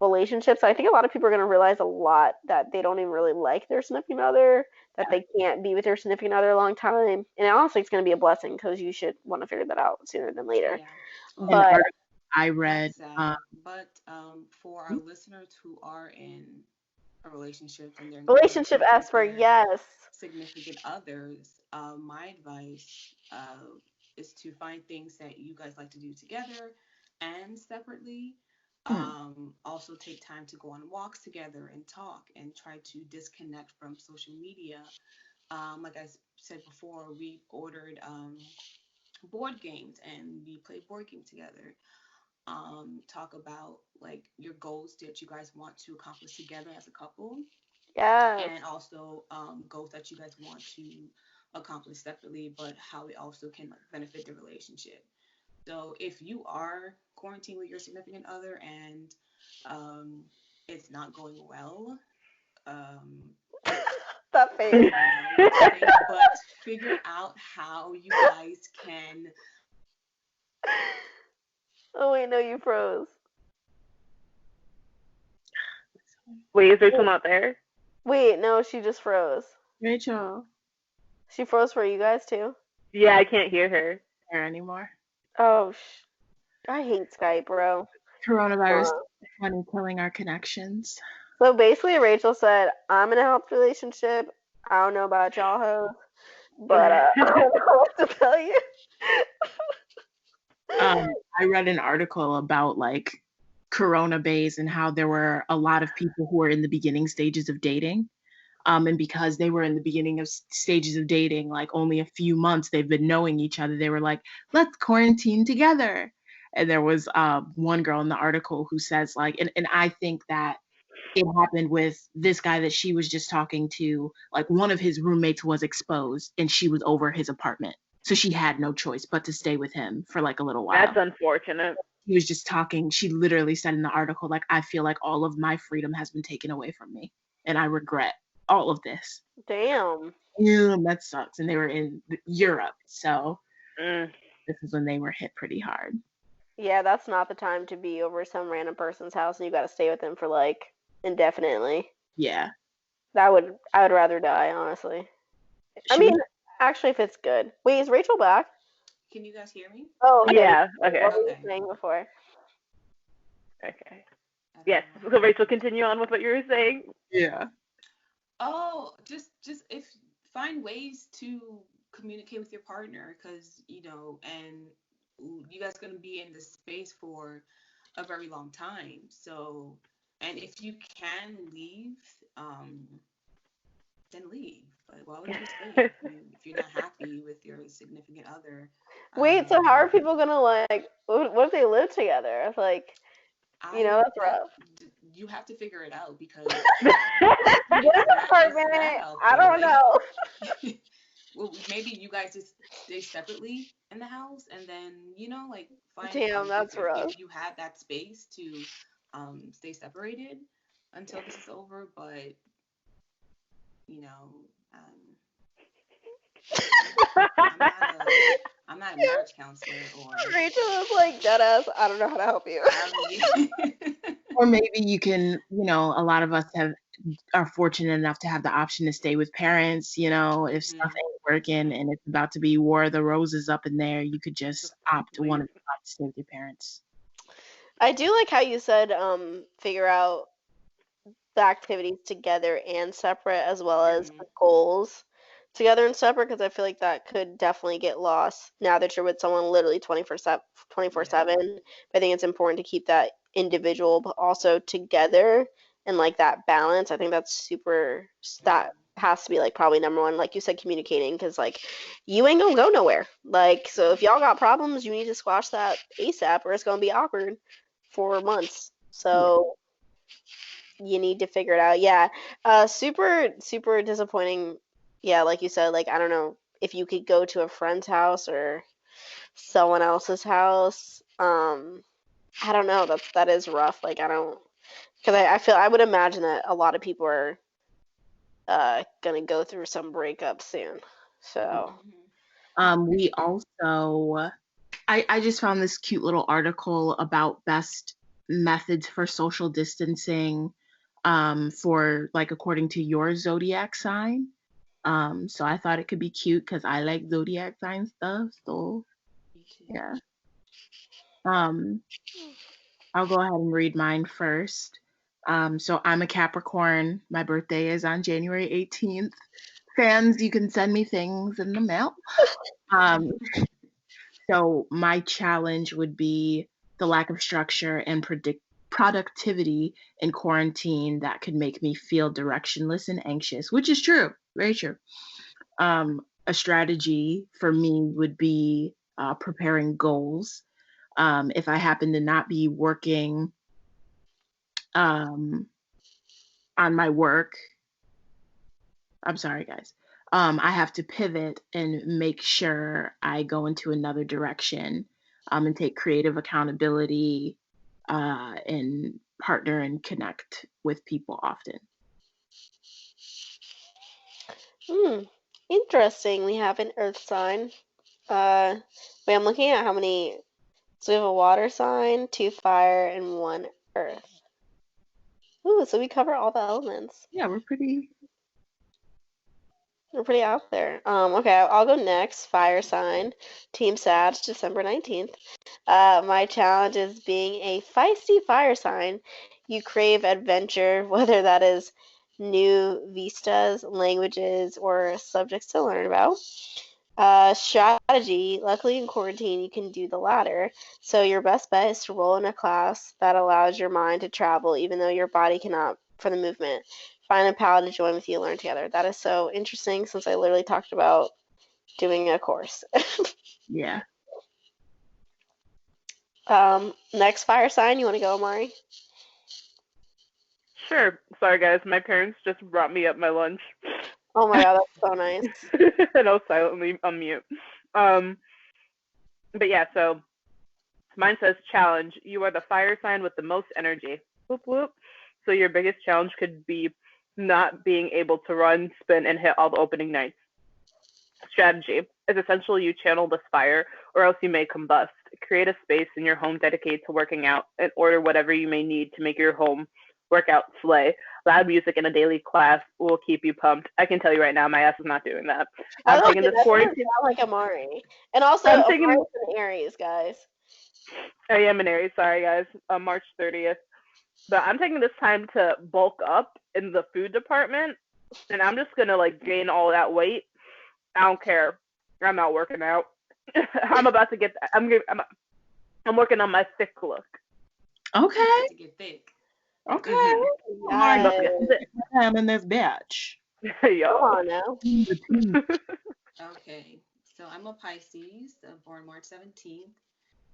relationships. I think a lot of people are going to realize a lot that they don't even really like their significant other, that they can't be with their significant other a long time. And honestly, it's going to be a blessing because you should want to figure that out sooner than later. Yeah. An But article I read, That's sad. But for our listeners who are in a relationship and they're not relationship working with expert, their yes. significant others, my advice is to find things that you guys like to do together and separately. hmm, Also, take time to go on walks together and talk and try to disconnect from social media. Like I said before, we ordered board games and we play board games together. Talk about like your goals that you guys want to accomplish together as a couple, Yes. and also goals that you guys want to accomplish separately, but how it also can like, benefit the relationship. So if you are quarantined with your significant other and um, it's not going well, um, That face. I know that face, but figure out how you guys can. Oh wait, no, you froze. Wait, is Rachel not there? Wait, no, she just froze. Rachel, She froze for you guys too. Yeah, I can't hear her. there anymore. Oh, I hate Skype, bro. Coronavirus Uh, is funny killing our connections. So basically, Rachel said, "I'm in a healthy relationship. I don't know about y'all hoes, but I don't know what to tell you." I read an article about like Corona bays and how there were a lot of people who were in the beginning stages of dating. And because they were in the beginning of stages of dating, like only a few months they've been knowing each other, they were like, let's quarantine together. And there was one girl in the article who says like, and I think that it happened with this guy that she was just talking to, like one of his roommates was exposed and she was over his apartment. So she had no choice but to stay with him for like a little while. That's unfortunate. He was just talking. She literally said in the article, like, I feel like all of my freedom has been taken away from me. And I regret all of this. Damn. Yeah, that sucks. And they were in Europe. So Mm. this is when they were hit pretty hard. Yeah, that's not the time to be over some random person's house and you got to stay with them for like indefinitely. Yeah. I would rather die, honestly. I She mean, was, actually, if it's good. Wait, is Rachel back? Can you guys hear me? Oh, okay. Yeah. Okay. What were you Okay. saying before? Okay. I don't Yes. know. So Rachel, continue on with what you were saying. yeah. Oh, just if find ways to communicate with your partner, because and you guys gonna be in this space for a very long time. So, and if you can leave, then leave. But why would you stay if you're not happy with your significant other? Wait, so Um, how are people gonna like? What if they live together? Like, I that's that rough. you have to figure it out because Get an it's bad apartment. out I there. don't know. Well, maybe you guys just stay separately in the house, and then like find Damn, that's rough. if you have that space to stay separated until this is over. But you know, um, I'm not a marriage counselor or Rachel is like dead ass. I don't know how to help you. Or maybe you can, a lot of us are fortunate enough to have the option to stay with parents, if stuff Mhm. ain't working and it's about to be War of the Roses up in there, you could just opt to one Leave. of the to stay with your parents. I do like how you said figure out the activities together and separate as well as the Mhm. goals together and separate because I feel like that could definitely get lost now that you're with someone literally 24/7 Yeah. 24/7. I think it's important to keep that individual but also together and like that balance. I think that's super that Mhm. has to be like probably number one like you said communicating because like you ain't gonna go nowhere. Like so if y'all got problems you need to squash that ASAP or it's gonna be awkward for months. Yeah. So you need to figure it out. Yeah. Super, super disappointing. Yeah, like you said, like I don't know if you could go to a friend's house or someone else's house. I don't know. That is rough. Like I don't, because I feel I would imagine that a lot of people are gonna go through some breakup soon. So, We also, I just found this cute little article about best methods for social distancing, for like according to your zodiac sign. So I thought it could be cute because I like zodiac sign stuff. So Me too. yeah. Um, I'll go ahead and read mine first. So I'm a Capricorn. My birthday is on January 18th. Fans, you can send me things in the mail. Um, so my challenge would be the lack of structure and productivity in quarantine that could make me feel directionless and anxious, which is true, very true. A strategy for me would be preparing goals. If I happen to not be working um, on my work, I'm sorry, guys. I have to pivot and make sure I go into another direction, and take creative accountability, and partner and connect with people often. interesting. We have an earth sign. Wait, I'm looking at how many. So we have a water sign, 2 fire, and 1 earth. Ooh, so we cover all the elements. Yeah, we're pretty. We're pretty out there. Okay, I'll go next. Fire sign, Team Sag, December 19th. My challenge is being a feisty fire sign. You crave adventure, whether that is new vistas, languages, or subjects to learn about. Strategy. Luckily, in quarantine, you can do the latter. So your best bet is to roll in a class that allows your mind to travel, even though your body cannot for the movement. Find a pal to join with you, learn together. That is so interesting since I literally talked about doing a course. Yeah. Next fire sign, you want to go, Amari? Sure. Sorry, guys. My parents just brought me up my lunch, Oh my god, that's so nice. and I'll silently unmute. Um, but yeah, so mine says challenge. You are the fire sign with the most energy. Whoop whoop. So your biggest challenge could be not being able to run, spin, and hit all the opening nights. Strategy is essentially you channel this fire, or else you may combust. Create a space in your home dedicated to working out, and order whatever you may need to make your home workout slay. Loud music in a daily class will keep you pumped. I can tell you right now, my ass is not doing that. I I'm don't taking think this that doesn't quarantine. sound like Amari. And also, I'm taking. Amari's an Aries, guys. I am an Aries. Sorry, guys. March 30th. But I'm taking this time to bulk up in the food department, and I'm just gonna like gain all that weight. I don't care. I'm not working out. I'm about to get. I'm working on my thick look. Okay. To get thick. Okay. I'm Mark, about to Yes. get thick. I'm in this batch. Come Yo. on now. Okay, so I'm a Pisces, born March 17th.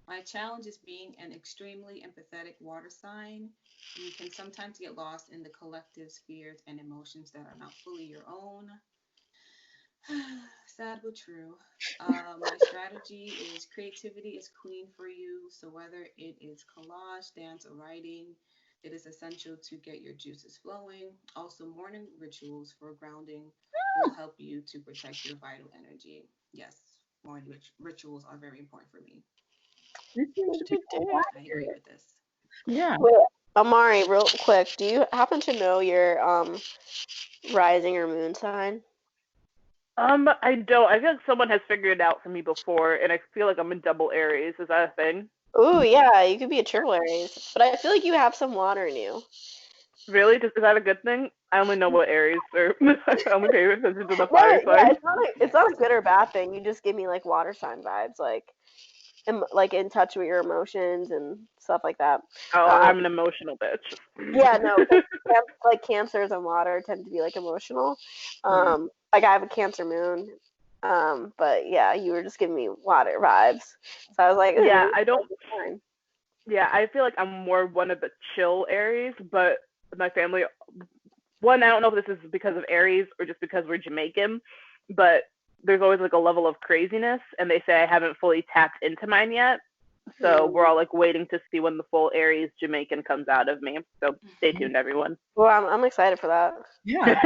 My challenge is being an extremely empathetic water sign. You can sometimes get lost in the collective fears and emotions that are not fully your own. Sad but true. My strategy is creativity is queen for you. So whether it is collage, dance, or writing, it is essential to get your juices flowing. Also, morning rituals for grounding will help you to protect your vital energy. Yes, morning rituals are very important for me. This seems to be all I agree accurate. with this. Yeah. Wait, Amari, real quick, do you happen to know your rising or moon sign? I don't. I feel like someone has figured it out for me before, and I feel like I'm in double Aries. Is that a thing? Ooh, yeah, you could be a triple Aries, but I feel like you have some water in you. Really? Is that a good thing? I only know what Aries are. I only pay attention to the No, fire yeah, signs. it's Yes. not a good or bad thing. You just give me like water sign vibes, like in touch with your emotions and stuff like that. Oh, Um, I'm an emotional bitch. yeah, no, 'cause like cancers and water tend to be like emotional. Hmm. Like I have a Cancer moon. But yeah, you were just giving me water vibes. So I was like, ooh, Yeah, maybe I don't. that'll be fine. Yeah, I feel like I'm more one of the chill Aries, but my family. One, I don't know if this is because of Aries or just because we're Jamaican, but there's always like a level of craziness, and they say I haven't fully tapped into mine yet. So we're all like waiting to see when the full Aries Jamaican comes out of me. So stay tuned, everyone. Well, I'm excited for that. Yeah.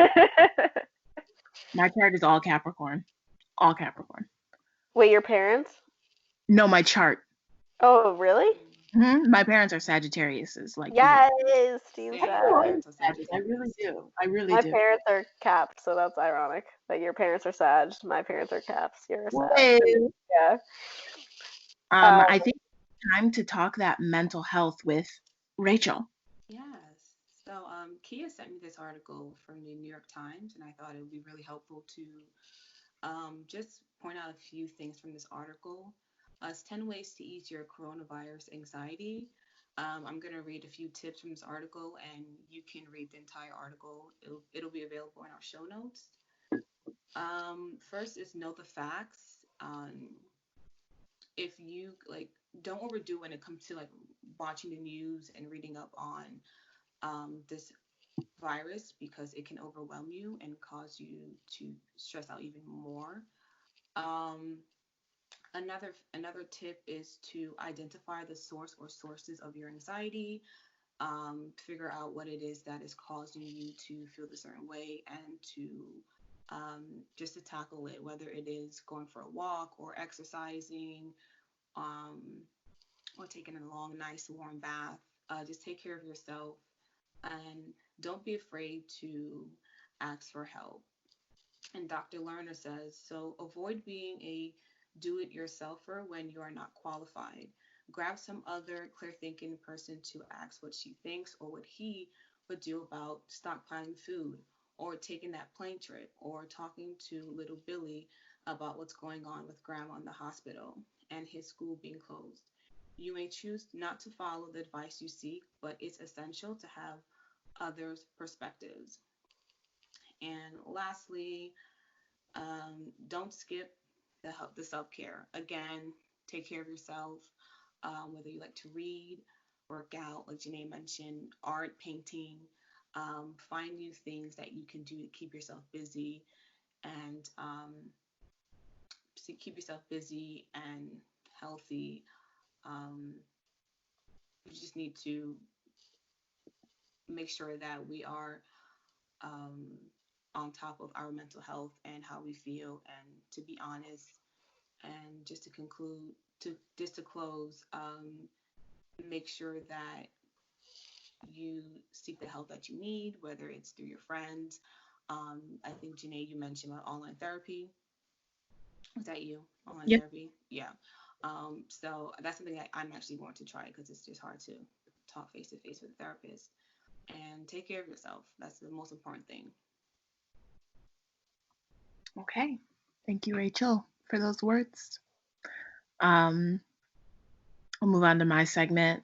My chart is all Capricorn. All Capricorn. Wait, your parents? No, my chart. Oh, really? My parents are Sagittariuses, like you. Yes, Team Same. I My Sag. parents are I really Sagittarius do. too. I really My do. parents are Caps, so that's ironic. That your parents are Sag, my parents are Caps. You're a Sag. Woo. Yeah. Um, I think it's time to talk that mental health with Rachel. Yes. So, Kia sent me this article from the New York Times, and I thought it would be really helpful to just point out a few things from this article. It's 10 ways to ease your coronavirus anxiety. I'm going to read a few tips from this article, and you can read the entire article. It'll be available in our show notes. First is know the facts. If you like, don't overdo when it comes to like watching the news and reading up on this virus because it can overwhelm you and cause you to stress out even more. Um, another tip is to identify the source or sources of your anxiety. Figure out what it is that is causing you to feel the certain way and to just to tackle it, whether it is going for a walk or exercising, um, or taking a long, nice, warm bath. Just take care of yourself and don't be afraid to ask for help. And Dr. Lerner says, so avoid being a do it yourselfer when you are not qualified. Grab some other clear thinking person to ask what she thinks or what he would do about stockpiling food or taking that plane trip or talking to little Billy about what's going on with grandma in the hospital and his school being closed. You may choose not to follow the advice you seek, but it's essential to have others' perspectives. And lastly, don't skip the self care. Again, take care of yourself. Whether you like to read, work out, like Janae mentioned, art, painting. Find new things that you can do to keep yourself busy and keep yourself busy and healthy. Um, you just need to make sure that we are um, on top of our mental health and how we feel. And to be honest, and just to conclude, to close, make sure that you seek the help that you need, whether it's through your friends. I think Janae, you mentioned about online therapy. Was that you? Online Yep. therapy? Yeah. So that's something that I'm actually going to try because it's just hard to talk face to face with a therapist. And take care of yourself. That's the most important thing. Okay. Thank you, Rachel, for those words. Um, I'll move on to my segment,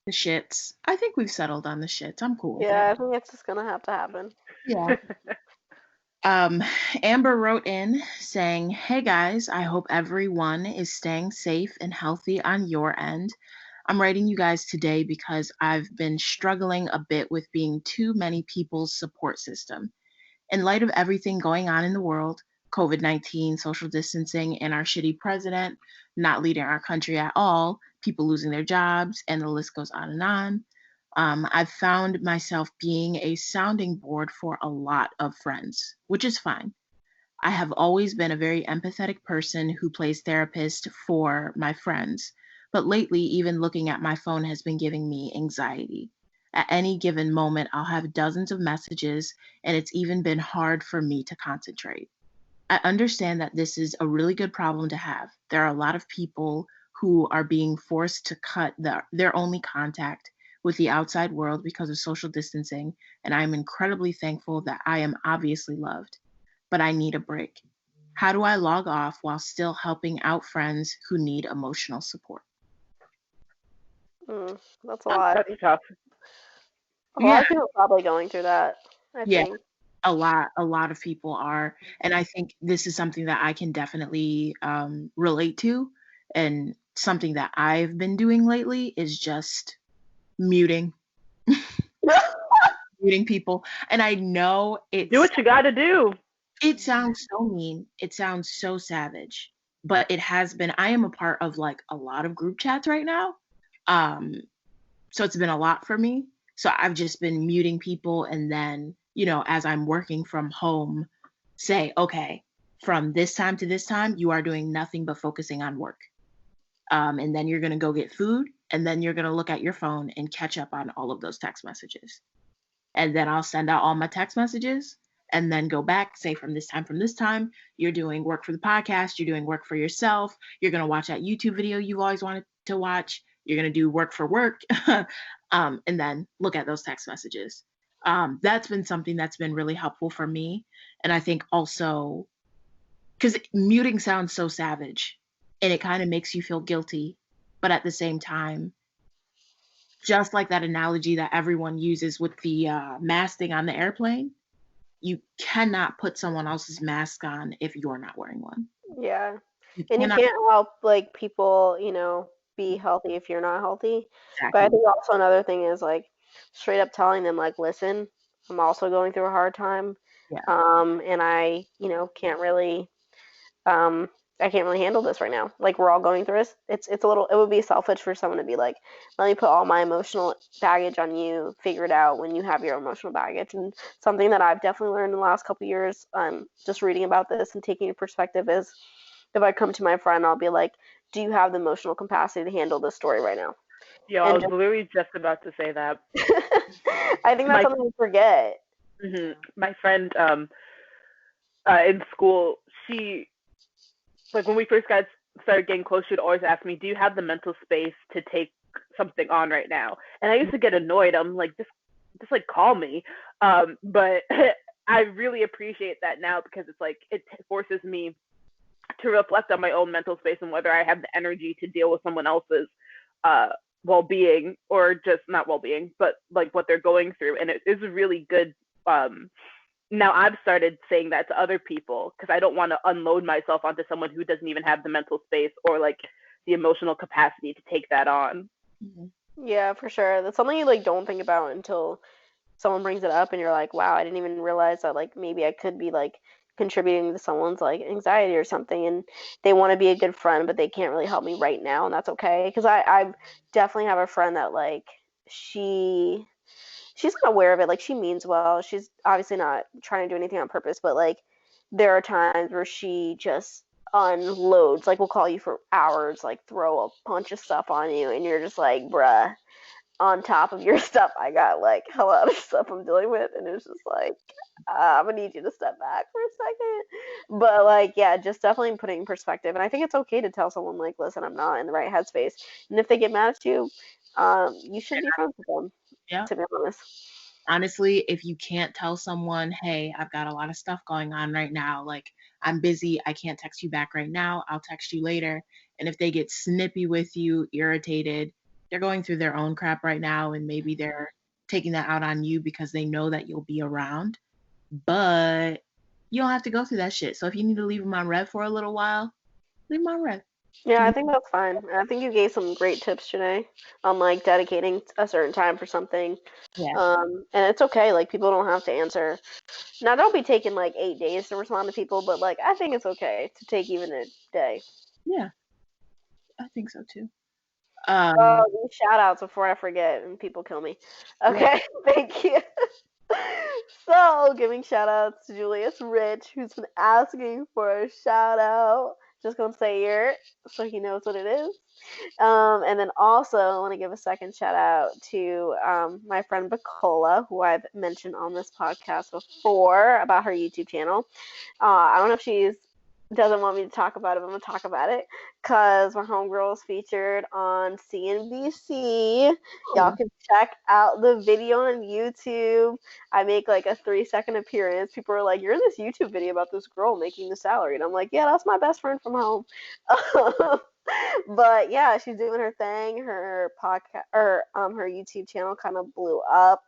the shits. I think we've settled on the shits. I'm cool with yeah, it. I think it's just gonna have to happen. Yeah. Um, Amber wrote in saying, hey guys, I hope everyone is staying safe and healthy on your end. I'm writing you guys today because I've been struggling a bit with being too many people's support system. In light of everything going on in the world, COVID-19, social distancing, and our shitty president not leading our country at all, people losing their jobs, and the list goes on and on. I've found myself being a sounding board for a lot of friends, which is fine. I have always been a very empathetic person who plays therapist for my friends, but lately, even looking at my phone has been giving me anxiety. At any given moment, I'll have dozens of messages, and it's even been hard for me to concentrate. I understand that this is a really good problem to have. There are a lot of people who are being forced to cut their only contact with the outside world because of social distancing, and I am incredibly thankful that I am obviously loved. But I need a break. How do I log off while still helping out friends who need emotional support? That's a lot. That's tough. A lot Yeah, of people are probably going through that, I yeah, think. a lot of people are, and I think this is something that I can definitely relate to, and something that I've been doing lately is just muting muting people. And I know Do what you got to do. it sounds so mean, it sounds so savage, but it has been, I am a part of like a lot of group chats right now. Um, so it's been a lot for me. So I've just been muting people, and then, as I'm working from home, say, okay, from this time to this time, you are doing nothing but focusing on work. And then you're going to go get food, and then you're going to look at your phone and catch up on all of those text messages. And then I'll send out all my text messages and then go back, say from this time, you're doing work for the podcast, you're doing work for yourself, you're going to watch that YouTube video you've always wanted to watch, you're going to do work for work, and then look at those text messages. That's been something that's been really helpful for me. And I think also, because muting sounds so savage and it kind of makes you feel guilty, but at the same time, just like that analogy that everyone uses with the mask thing on the airplane, you cannot put someone else's mask on if you're not wearing one. Yeah. You And you cannot. can't help like people, be healthy if you're not healthy. But I Exactly. think also another thing is like straight up telling them like, listen, I'm also going through a hard time. Yeah. And can't really um I can't really handle this right now. Like we're all going through this. It's a little it would be selfish for someone to be like, let me put all my emotional baggage on you, figure it out when you have your emotional baggage. And something that I've definitely learned in the last couple of years, just reading about this and taking a perspective is if I come to my friend, I'll be like, do you have the emotional capacity to handle this story right now? Yo, I And was literally just about to say that. I think that's My something we forget. my friend in school, she like when we first started getting close, she'd always ask me, "Do you have the mental space to take something on right now?" And I used to get annoyed. I'm like, just like call me. But I really appreciate that now because it's like it forces me to reflect on my own mental space and whether I have the energy to deal with someone else's uh, well-being or just not well-being, but like what they're going through. And it is really good. Now I've started saying that to other people because I don't want to unload myself onto someone who doesn't even have the mental space or like the emotional capacity to take that on. Mhm. Yeah, for sure. That's something you like don't think about until someone brings it up and you're like, wow, I didn't even realize that like maybe I could be like contributing to someone's like anxiety or something and they want to be a good friend but they can't really help me right now and that's okay because I definitely have a friend that like she's not aware of it like she means well she's obviously not trying to do anything on purpose but like there are times where she just unloads like we'll call you for hours like throw a bunch of stuff on you and you're just like bruh on top of your stuff, I got like a lot of stuff I'm dealing with, and it's just like I'm gonna need you to step back for a second. But like, yeah, just definitely putting in perspective, and I think it's okay to tell someone like, listen, I'm not in the right headspace, and if they get mad at you, you should be friends with them. Yeah. To be honest. Honestly, if you can't tell someone, hey, I've got a lot of stuff going on right now, like I'm busy, I can't text you back right now, I'll text you later. And if they get snippy with you, irritated, they're going through their own crap right now, and maybe they're taking that out on you because they know that you'll be around. But you don't have to go through that shit. So if you need to leave them on red for a little while, leave them on red. Yeah, I think that's fine. I think you gave some great tips, Janae, on like dedicating a certain time for something. Yeah. And it's okay. Like people don't have to answer. Now, don't be taking like 8 days to respond to people, but like I think it's okay to take even a day. Yeah, I think so too. These shout outs before I forget and people kill me. Yeah. Okay, thank you. So, giving shout outs to Julius Rich, who's been asking for a shout out. Just gonna say it so he knows what it is. And then also, I want to give a second shout out to my friend Bacola, who I've mentioned on this podcast before about her YouTube channel. I don't know if she's doesn't want me to talk about it, but I'm gonna talk about it because my homegirl is featured on CNBC. Y'all Oh, can check out the video on YouTube. I make like a 3-second appearance. People are like, "You're in this YouTube video about this girl making the salary," and I'm like, "Yeah, that's my best friend from home." But yeah, she's doing her thing. Her podcast or her YouTube channel kind of blew up.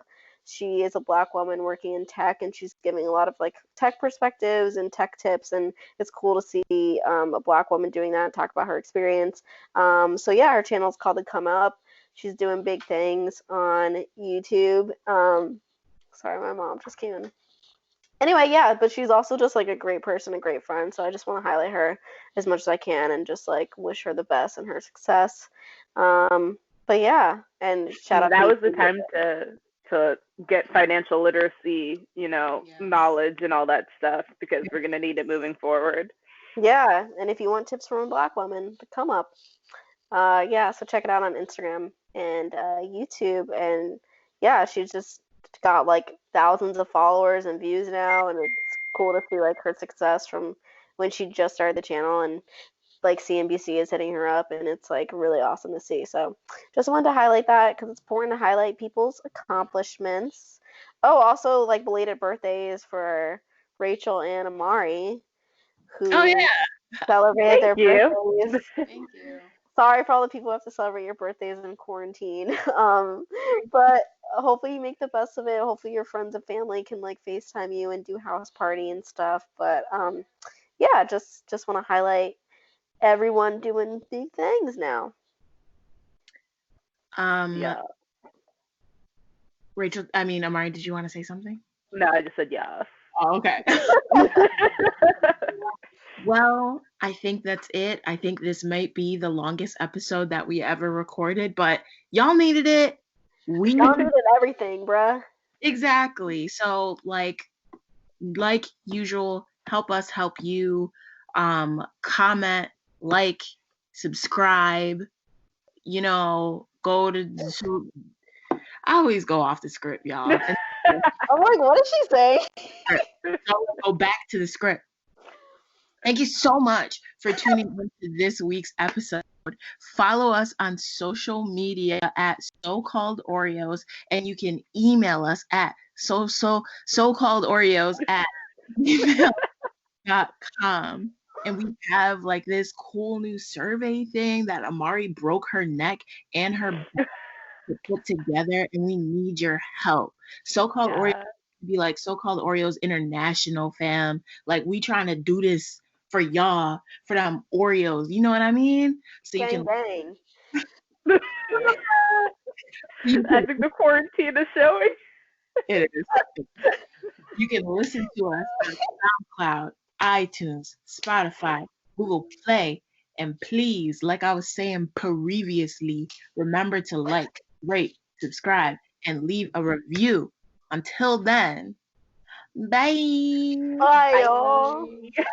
She is a Black woman working in tech, and she's giving a lot of like tech perspectives and tech tips. And it's cool to see a Black woman doing that and talk about her experience. So yeah, her channel is called The Come Up. She's doing big things on YouTube. Sorry, my mom just came in. Anyway, yeah, but she's also just like a great person, a great friend. So I just want to highlight her as much as I can and just like wish her the best in her success. But yeah, and shout out to That you. was the time to get financial literacy, Yes. knowledge and all that stuff because we're gonna need it moving forward. Yeah, and if you want tips from a black woman, come up. Yeah, so check it out on Instagram and YouTube. And yeah, she's just got like thousands of followers and views now, and it's cool to see like her success from when she just started the channel, and like CNBC is hitting her up, and it's like really awesome to see. So just wanted to highlight that because it's important to highlight people's accomplishments. Oh, also like belated birthdays for Rachel and Amari, Oh who yeah. celebrated Thank their you. birthdays. Thank you. Sorry for all the people who have to celebrate your birthdays in quarantine. But hopefully you make the best of it. Hopefully your friends and family can like FaceTime you and do house party and stuff. But yeah, just want to highlight everyone doing big things now. Um, Yeah. Rachel, I mean, Amari, did you want to say something? No, I just said yes. Oh, okay. Well, I think that's it. I think this might be the longest episode that we ever recorded, but y'all needed it. We Y'all needed everything, bruh. exactly. So like usual, help us help you. Comment, like, subscribe, go to so I always go off the script, y'all. And I'm like, what did she say? so go back to the script. Thank you so much for tuning in to this week's episode. Follow us on social media at so-called Oreos, and you can email us at so-called Oreos at gmail.com. And we have like this cool new survey thing that Amari broke her neck and her back to put together, and we need your help. So-called Oreos Yeah. be like so-called Oreos International, fam. Like we trying to do this for y'all, for them Oreos. You know what I mean? So you Gang can bang. you I can think the quarantine is showing. it is. You can listen to us on SoundCloud, iTunes, Spotify, Google Play, and please, like I was saying previously, remember to like, rate, subscribe, and leave a review. Until then, bye. Bye, y'all. Bye.